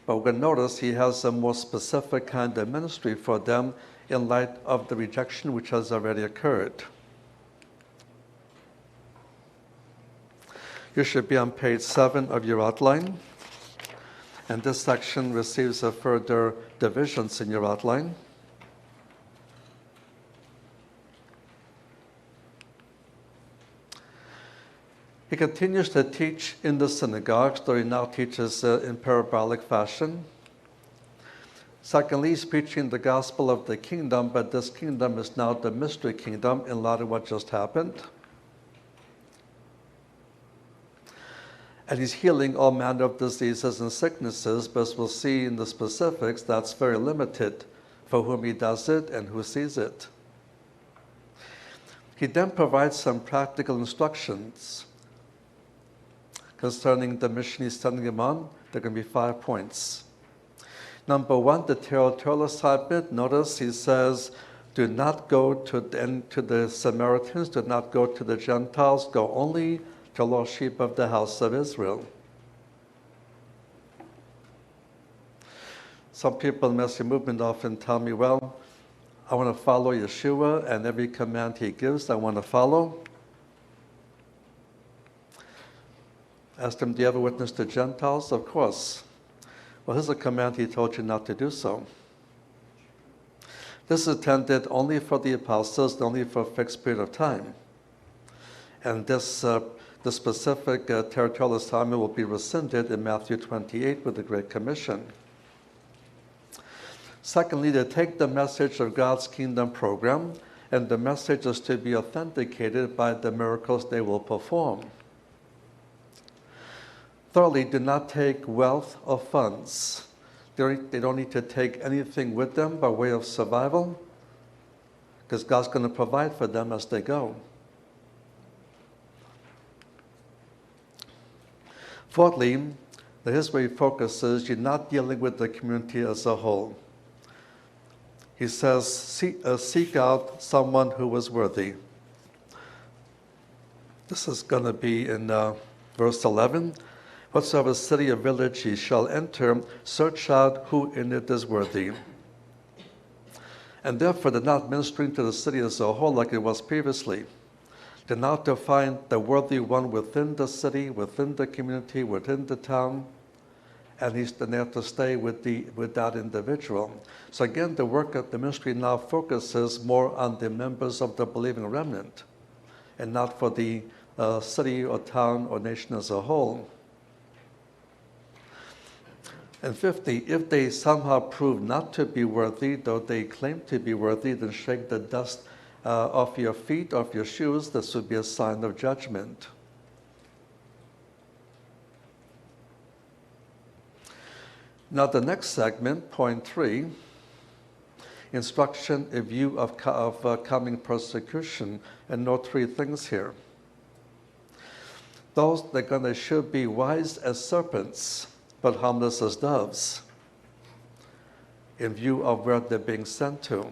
Speaker 1: but we're going to notice he has a more specific kind of ministry for them in light of the rejection which has already occurred. You should be on page 7 of your outline, and this section receives a further divisions in your outline. He continues to teach in the synagogues, though he now teaches in parabolic fashion. Secondly, he's preaching the gospel of the kingdom, but this kingdom is now the mystery kingdom in light of what just happened. And he's healing all manner of diseases and sicknesses, but as we'll see in the specifics, that's very limited for whom he does it and who sees it. He then provides some practical instructions concerning the mission he's sending them on. There are going to be 5 points. Number 1, the territorial assignment. Notice he says, do not go to the Samaritans, do not go to the Gentiles, go only to lost sheep of the house of Israel. Some people in the Messianic movement often tell me, well, I want to follow Yeshua, and every command he gives, I want to follow. Asked him, do you ever witness to Gentiles? Of course. Well, here's a command he told you not to do so. This is intended only for the apostles, only for a fixed period of time. And this, the specific territorial assignment will be rescinded in Matthew 28 with the Great Commission. Secondly, to take the message of God's kingdom program, and the message is to be authenticated by the miracles they will perform. Thirdly, do not take wealth or funds. They don't need to take anything with them by way of survival, because God's going to provide for them as they go. Fourthly, here's where he focuses, you're not dealing with the community as a whole. He says, seek out someone who is worthy. This is going to be in verse 11. Whatsoever city or village ye shall enter, search out who in it is worthy. And therefore, they're not ministering to the city as a whole like it was previously. They're now to find the worthy one within the city, within the community, within the town, and they have to stay with that individual. So again, the work of the ministry now focuses more on the members of the believing remnant, and not for the city or town or nation as a whole. And 50, if they somehow prove not to be worthy, though they claim to be worthy, then shake the dust off your feet, off your shoes. This would be a sign of judgment. Now the next segment, point 3, instruction in view of coming persecution. And note 3 things here. Those that should be wise as serpents, but harmless as doves in view of where they're being sent to.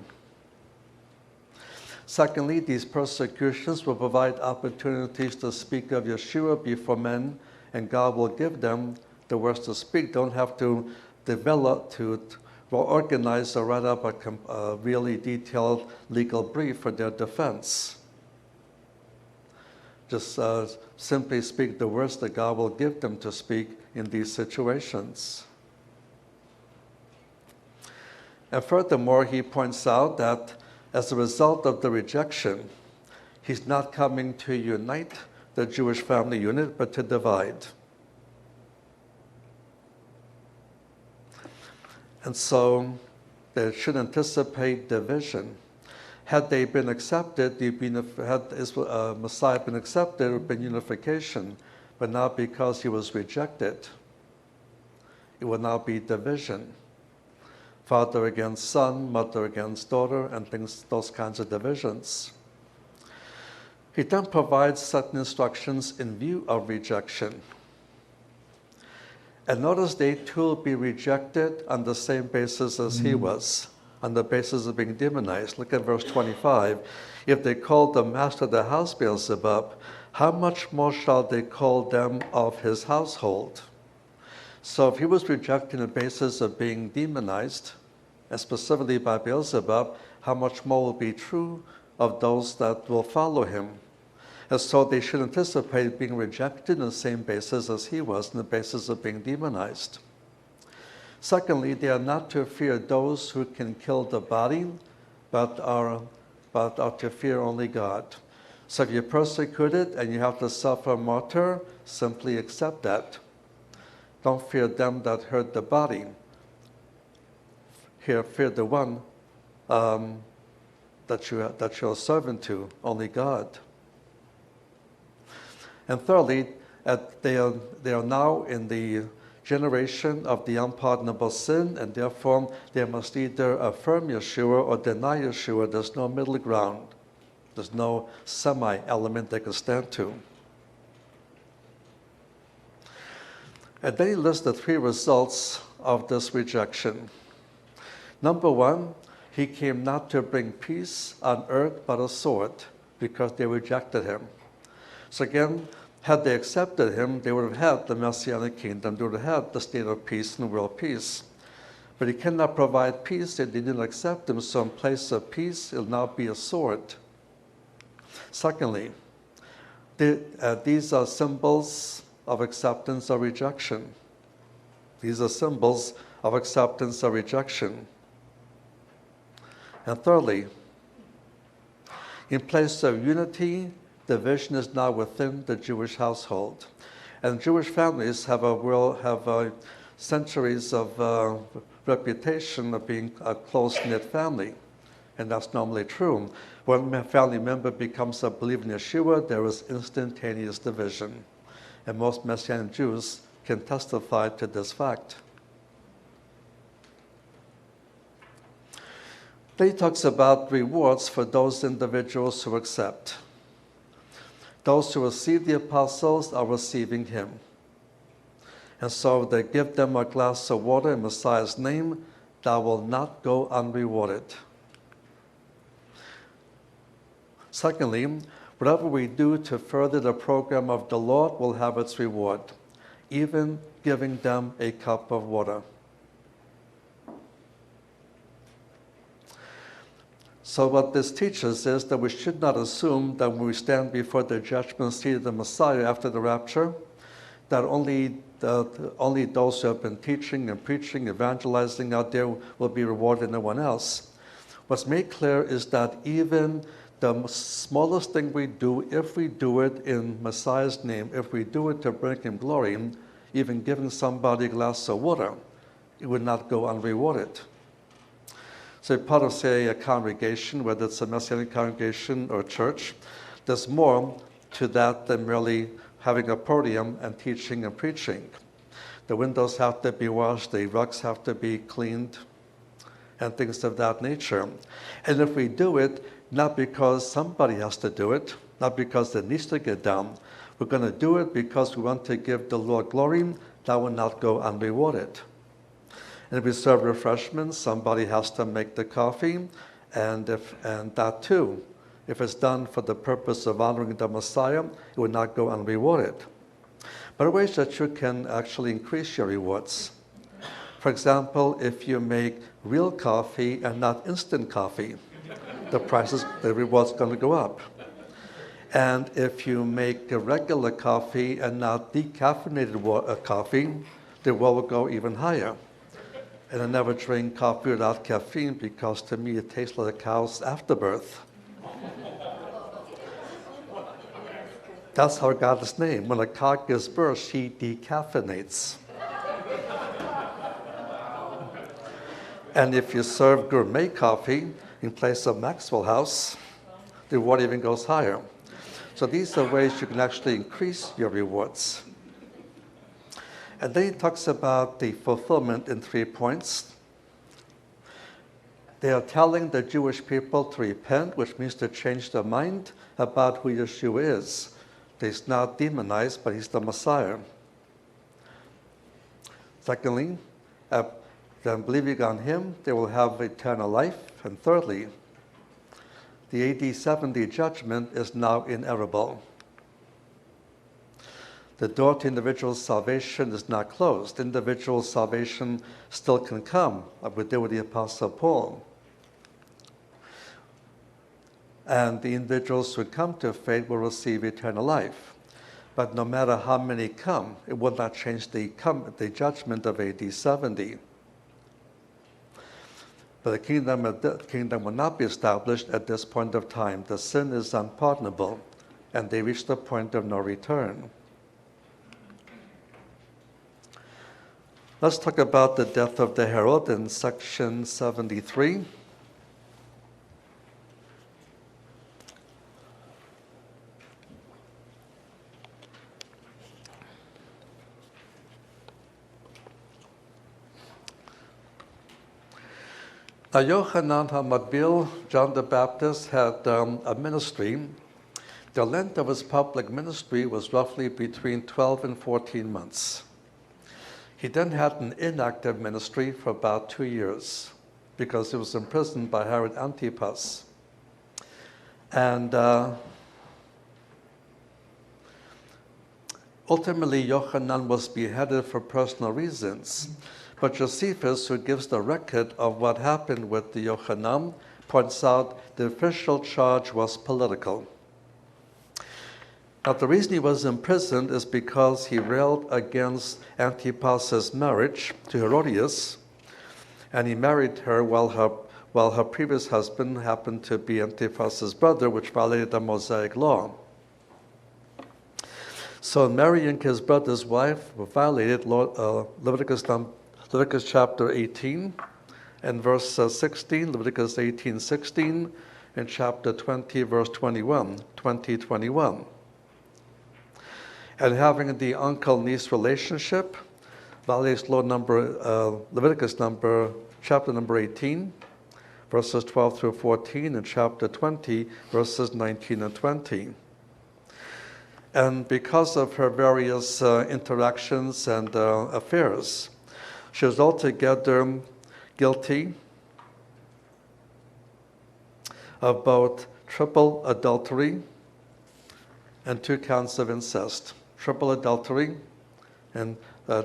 Speaker 1: Secondly, these persecutions will provide opportunities to speak of Yeshua before men, and God will give them the words to speak. Don't have to develop, to organize or write up a really detailed legal brief for their defense. Just simply speak the words that God will give them to speak in these situations. And furthermore, he points out that as a result of the rejection, he's not coming to unite the Jewish family unit, but to divide. And so they should anticipate division. Had they been accepted, had Messiah been accepted, it would have been unification, but not because he was rejected. It would now be division. Father against son, mother against daughter, and those kinds of divisions. He then provides certain instructions in view of rejection. And notice they too will be rejected on the same basis as he was, on the basis of being demonized. Look at verse 25. If they called the master of the house Beelzebub, how much more shall they call them of his household? So if he was rejected on the basis of being demonized, and specifically by Beelzebub, how much more will be true of those that will follow him? And so they should anticipate being rejected on the same basis as he was, on the basis of being demonized. Secondly, they are not to fear those who can kill the body, but are to fear only God. So if you're persecuted and you have to suffer martyr, simply accept that. Don't fear them that hurt the body. Here, fear the one that you're a servant to, only God. And thirdly, they are now in the generation of the unpardonable sin, and therefore they must either affirm Yeshua or deny Yeshua. There's no middle ground. There's no semi-element they can stand to. And then he lists the three results of this rejection. Number one, he came not to bring peace on earth, but a sword, because they rejected him. So again, had they accepted him, they would have had the Messianic kingdom. They would have had the state of peace and world peace. But he cannot provide peace if they didn't accept him, so in place of peace, it'll now be a sword. Secondly, these are symbols of acceptance or rejection. These are symbols of acceptance or rejection. And thirdly, in place of unity, division is now within the Jewish household. And Jewish families have centuries of reputation of being a close-knit family. And that's normally true. When a family member becomes a believer in Yeshua, there is instantaneous division. And most Messianic Jews can testify to this fact. Then he talks about rewards for those individuals who accept. Those who receive the apostles are receiving him. And so they give them a glass of water in Messiah's name, that will not go unrewarded. Secondly, whatever we do to further the program of the Lord will have its reward, even giving them a cup of water. So what this teaches is that we should not assume that when we stand before the judgment seat of the Messiah after the rapture, that only those who have been teaching and preaching, evangelizing out there will be rewarded and no one else. What's made clear is that even the smallest thing we do, if we do it in Messiah's name, if we do it to bring him glory, even giving somebody a glass of water, it would not go unrewarded. So part of, say, a congregation, whether it's a Messianic congregation or church, there's more to that than merely having a podium and teaching and preaching. The windows have to be washed, the rugs have to be cleaned, and things of that nature. And if we do it, not because somebody has to do it, not because it needs to get done, we're going to do it because we want to give the Lord glory, that will not go unrewarded. And if we serve refreshments, somebody has to make the coffee, and that too, if it's done for the purpose of honoring the Messiah, it will not go unrewarded. But there are ways that you can actually increase your rewards. For example, if you make real coffee and not instant coffee, the reward's going to go up. And if you make a regular coffee and not decaffeinated coffee, the reward will go even higher. And I never drink coffee without caffeine because to me it tastes like a cow's afterbirth. That's how I got its name. When a cow gives birth, she decaffeinates. And if you serve gourmet coffee in place of Maxwell House, the reward even goes higher. So these are ways you can actually increase your rewards. And then he talks about the fulfillment in 3 points. They are telling the Jewish people to repent, which means to change their mind about who Yeshua is. He's not demonized, but he's the Messiah. Secondly, then believing on him, they will have eternal life. And thirdly, the AD 70 judgment is now inerrable. The door to individual salvation is not closed. Individual salvation still can come. We did with the Apostle Paul. And the individuals who come to faith will receive eternal life. But no matter how many come, it will not change the judgment of AD 70. But the kingdom will not be established at this point of time. The sin is unpardonable, and they reach the point of no return. Let's talk about the death of the herald in section 73. Now, Yochanan HaMatbil, John the Baptist, had a ministry. The length of his public ministry was roughly between 12 and 14 months. He then had an inactive ministry for about 2 years because he was imprisoned by Herod Antipas. And ultimately, Yochanan was beheaded for personal reasons. But Josephus, who gives the record of what happened with the Yochanan, points out the official charge was political. Now, the reason he was imprisoned is because he railed against Antipas's marriage to Herodias, and he married her while her previous husband happened to be Antipas's brother, which violated the Mosaic law. So marrying his brother's wife violated Leviticus chapter 18 and verse 16, Leviticus 18:16, and chapter 20, verse 21. And having the uncle-niece relationship violates Leviticus chapter number 18, verses 12 through 14, and chapter 20, verses 19 and 20. And because of her various interactions and affairs, she was altogether guilty of both triple adultery and 2 counts of incest. Triple adultery and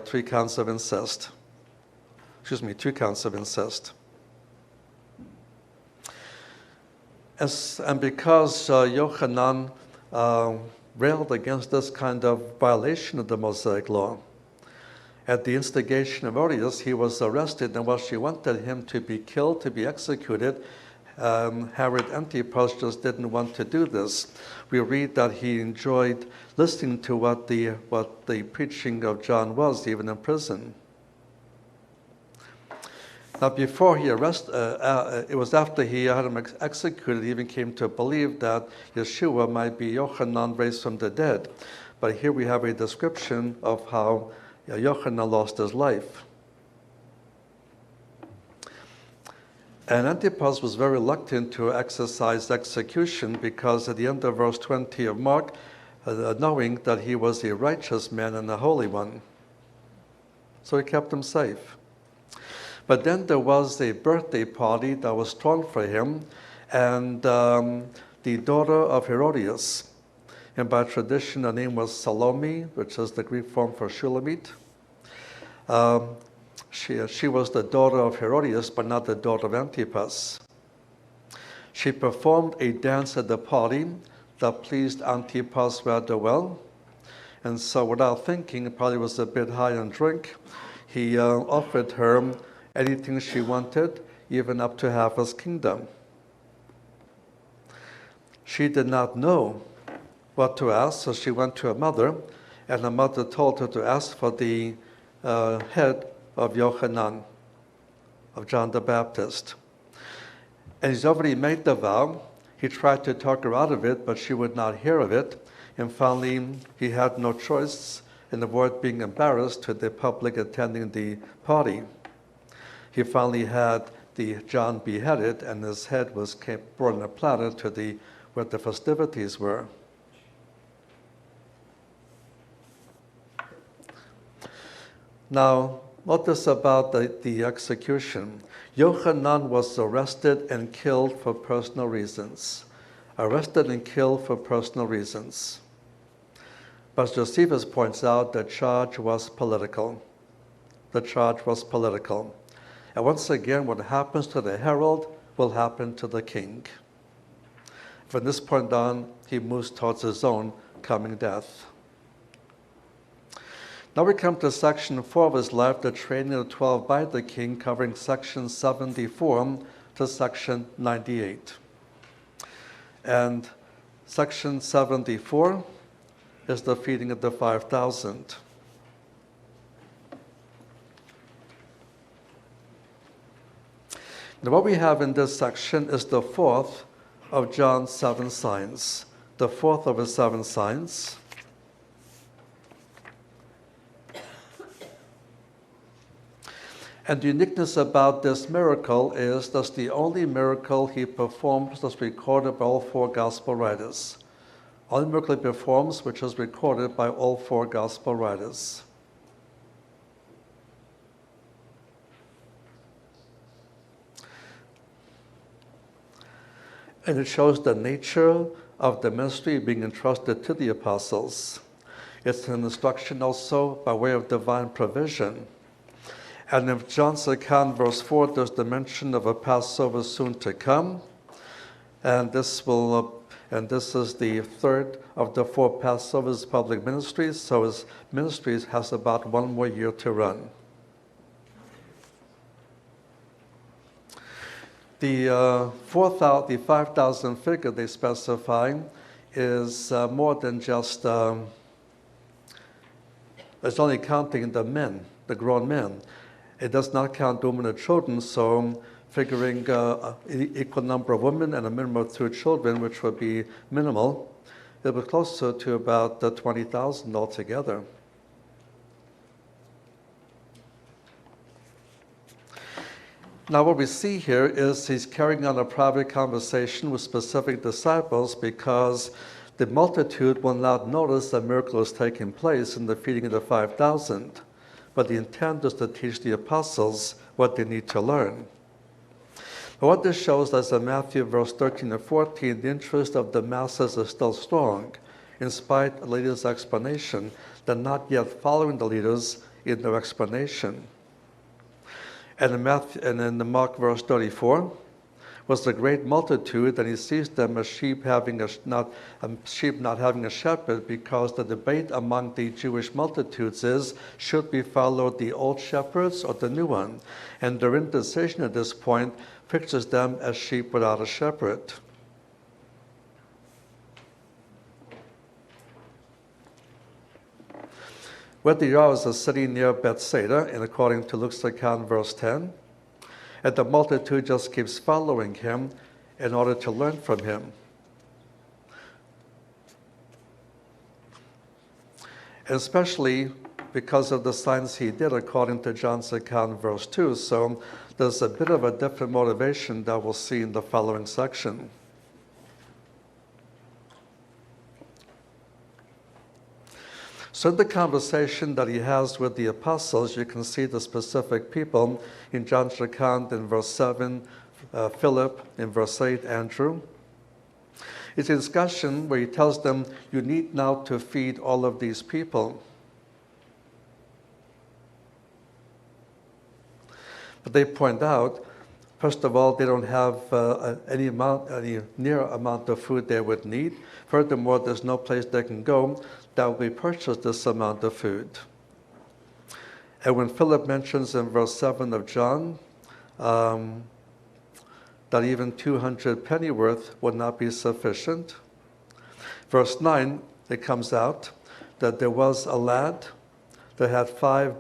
Speaker 1: 3 counts of incest. 2 counts of incest. And because Yochanan railed against this kind of violation of the Mosaic law, at the instigation of Herodias, he was arrested, and while she wanted him to be killed, to be executed, Herod Antipas just didn't want to do this. We read that he enjoyed listening to what the preaching of John was, even in prison. Now, before he arrested, it was after he had him executed, he even came to believe that Yeshua might be Yochanan raised from the dead. But here we have a description of how Yochanan lost his life. And Antipas was very reluctant to exercise execution because at the end of verse 20 of Mark, knowing that he was a righteous man and a holy one. so he kept him safe. But then there was a birthday party that was thrown for him, and the daughter of Herodias, and by tradition her name was Salome, which is the Greek form for Shulamite. She was the daughter of Herodias, but not the daughter of Antipas. She performed a dance at the party that pleased Antipas rather well, and so without thinking, probably was a bit high on drink, he offered her anything she wanted, even up to half his kingdom. She did not know what to ask, so she went to her mother, and her mother told her to ask for the head of Yochanan, of John the Baptist. And he's already made the vow. He tried to talk her out of it, but she would not hear of it. And finally, he had no choice in avoid being embarrassed to the public attending the party. He finally had the John beheaded, and his head was brought on a platter to where the festivities were. Now, notice about the execution. Yochanan was arrested and killed for personal reasons. Arrested and killed for personal reasons. But Josephus points out the charge was political. The charge was political. And once again, what happens to the herald will happen to the king. From this point on, he moves towards his own coming death. Now we come to section 4 of his life, the training of the 12 by the king, covering section 74 to section 98. And section 74 is the feeding of the 5,000. Now what we have in this section is the fourth of John's 7 signs. The fourth of his 7 signs. And the uniqueness about this miracle is that's the only miracle he performs that's recorded by all 4 gospel writers. Only miracle he performs which is recorded by all 4 gospel writers. And it shows the nature of the ministry being entrusted to the apostles. It's an instruction also by way of divine provision. And in John's account, verse 4, there's the mention of a Passover soon to come. And this is the third of the 4 Passovers public ministries, so his ministries has about 1 more year to run. The 5,000 figure they specify is more than just, it's only counting the men, the grown men. It does not count women and children, so figuring equal number of women and a minimum of 2 children, which would be minimal, it was closer to about 20,000 altogether. Now what we see here is he's carrying on a private conversation with specific disciples because the multitude will not notice the miracle is taking place in the feeding of the 5,000. But the intent is to teach the apostles what they need to learn. But what this shows us in Matthew verse 13 and 14, the interest of the masses is still strong. In spite of the leaders' explanation, they're not yet following the leaders in their explanation. And in Mark verse 34, was the great multitude, and he sees them as sheep not having a shepherd, because the debate among the Jewish multitudes is, should we follow the old shepherds or the new one? And their indecision at this point pictures them as sheep without a shepherd. Where they are is a city near Bethsaida, and according to Luke's account, verse 10, and the multitude just keeps following him in order to learn from him. And especially because of the signs he did, according to John's account, verse 2. So there's a bit of a different motivation that we'll see in the following section. So in the conversation that he has with the apostles, you can see the specific people. In John's account in verse 7, Philip, in verse 8, Andrew. It's a discussion where he tells them, you need now to feed all of these people. But they point out, first of all, they don't have any near amount of food they would need. Furthermore, there's no place they can go that will be purchased this amount of food. And when Philip mentions in verse 7 of John that even 200 pennyworth would not be sufficient, verse 9, it comes out that there was a lad that had 5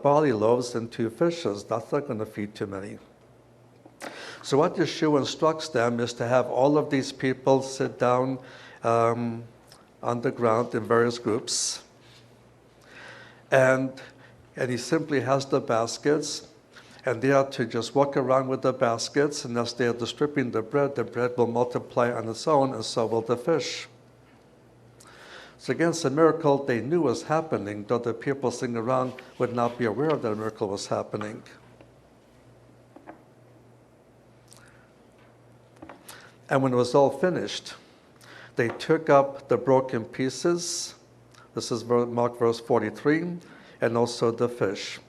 Speaker 1: barley loaves and 2 fishes. That's not going to feed too many. So what Yeshua instructs them is to have all of these people sit down on the ground in various groups. And he simply has the baskets, and they are to just walk around with the baskets, and as they are distributing the bread will multiply on its own, and so will the fish. So again, it's a miracle they knew was happening, though the people sitting around would not be aware that a miracle was happening. And when it was all finished, they took up the broken pieces. This is Mark verse 43, and also the fish.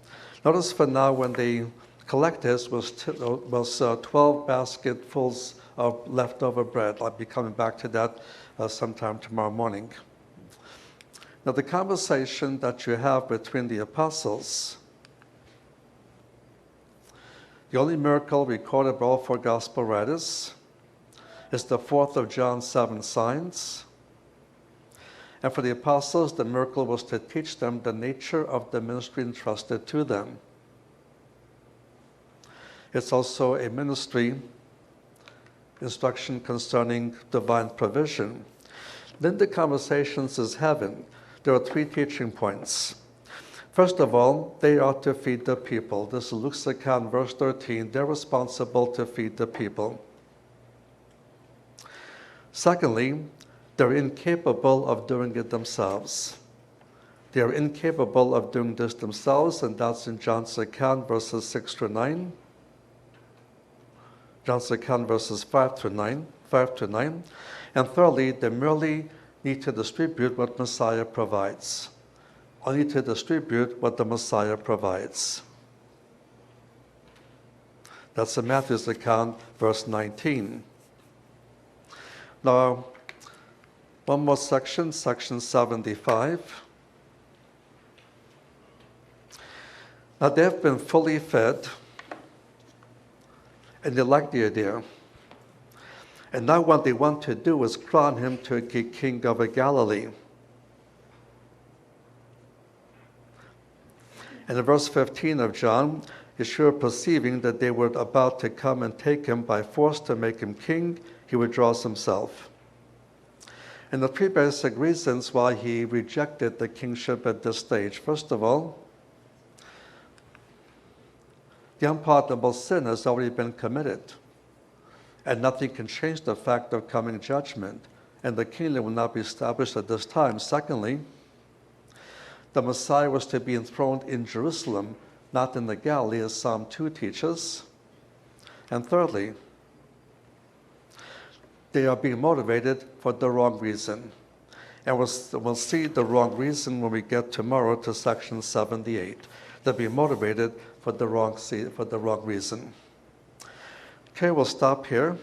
Speaker 1: Notice for now, when they collect this, was 12 basketfuls of leftover bread. I'll be coming back to that sometime tomorrow morning. Now, the conversation that you have between the apostles, the only miracle recorded by all 4 gospel writers, is the 4th of John 7 signs. And for the apostles, the miracle was to teach them the nature of the ministry entrusted to them. It's also a ministry instruction concerning divine provision. Then the conversations is heaven. There are 3 teaching points. First of all, they are to feed the people. This is Luke's account, verse 13. They're responsible to feed the people. Secondly, they're incapable of doing it themselves. They are incapable of doing this themselves, and that's in John's account, verses 6 through 9. John's account, verses 5 to 9. And thirdly, they merely need to distribute what Messiah provides. Only to distribute what the Messiah provides. That's in Matthew's account, verse 19. Now, one more section, section 75. Now, they have been fully fed, and they like the idea. And now what they want to do is crown him to a king of Galilee. And in verse 15 of John, Yeshua, perceiving that they were about to come and take him by force to make him king, he withdraws himself. And the 3 basic reasons why he rejected the kingship at this stage. First of all, the unpardonable sin has already been committed, and nothing can change the fact of coming judgment, and the kingdom will not be established at this time. Secondly, the Messiah was to be enthroned in Jerusalem, not in the Galilee, as Psalm 2 teaches. And thirdly, they are being motivated for the wrong reason. And we'll see the wrong reason when we get tomorrow to section 78. They're being motivated for the wrong reason. Okay, we'll stop here.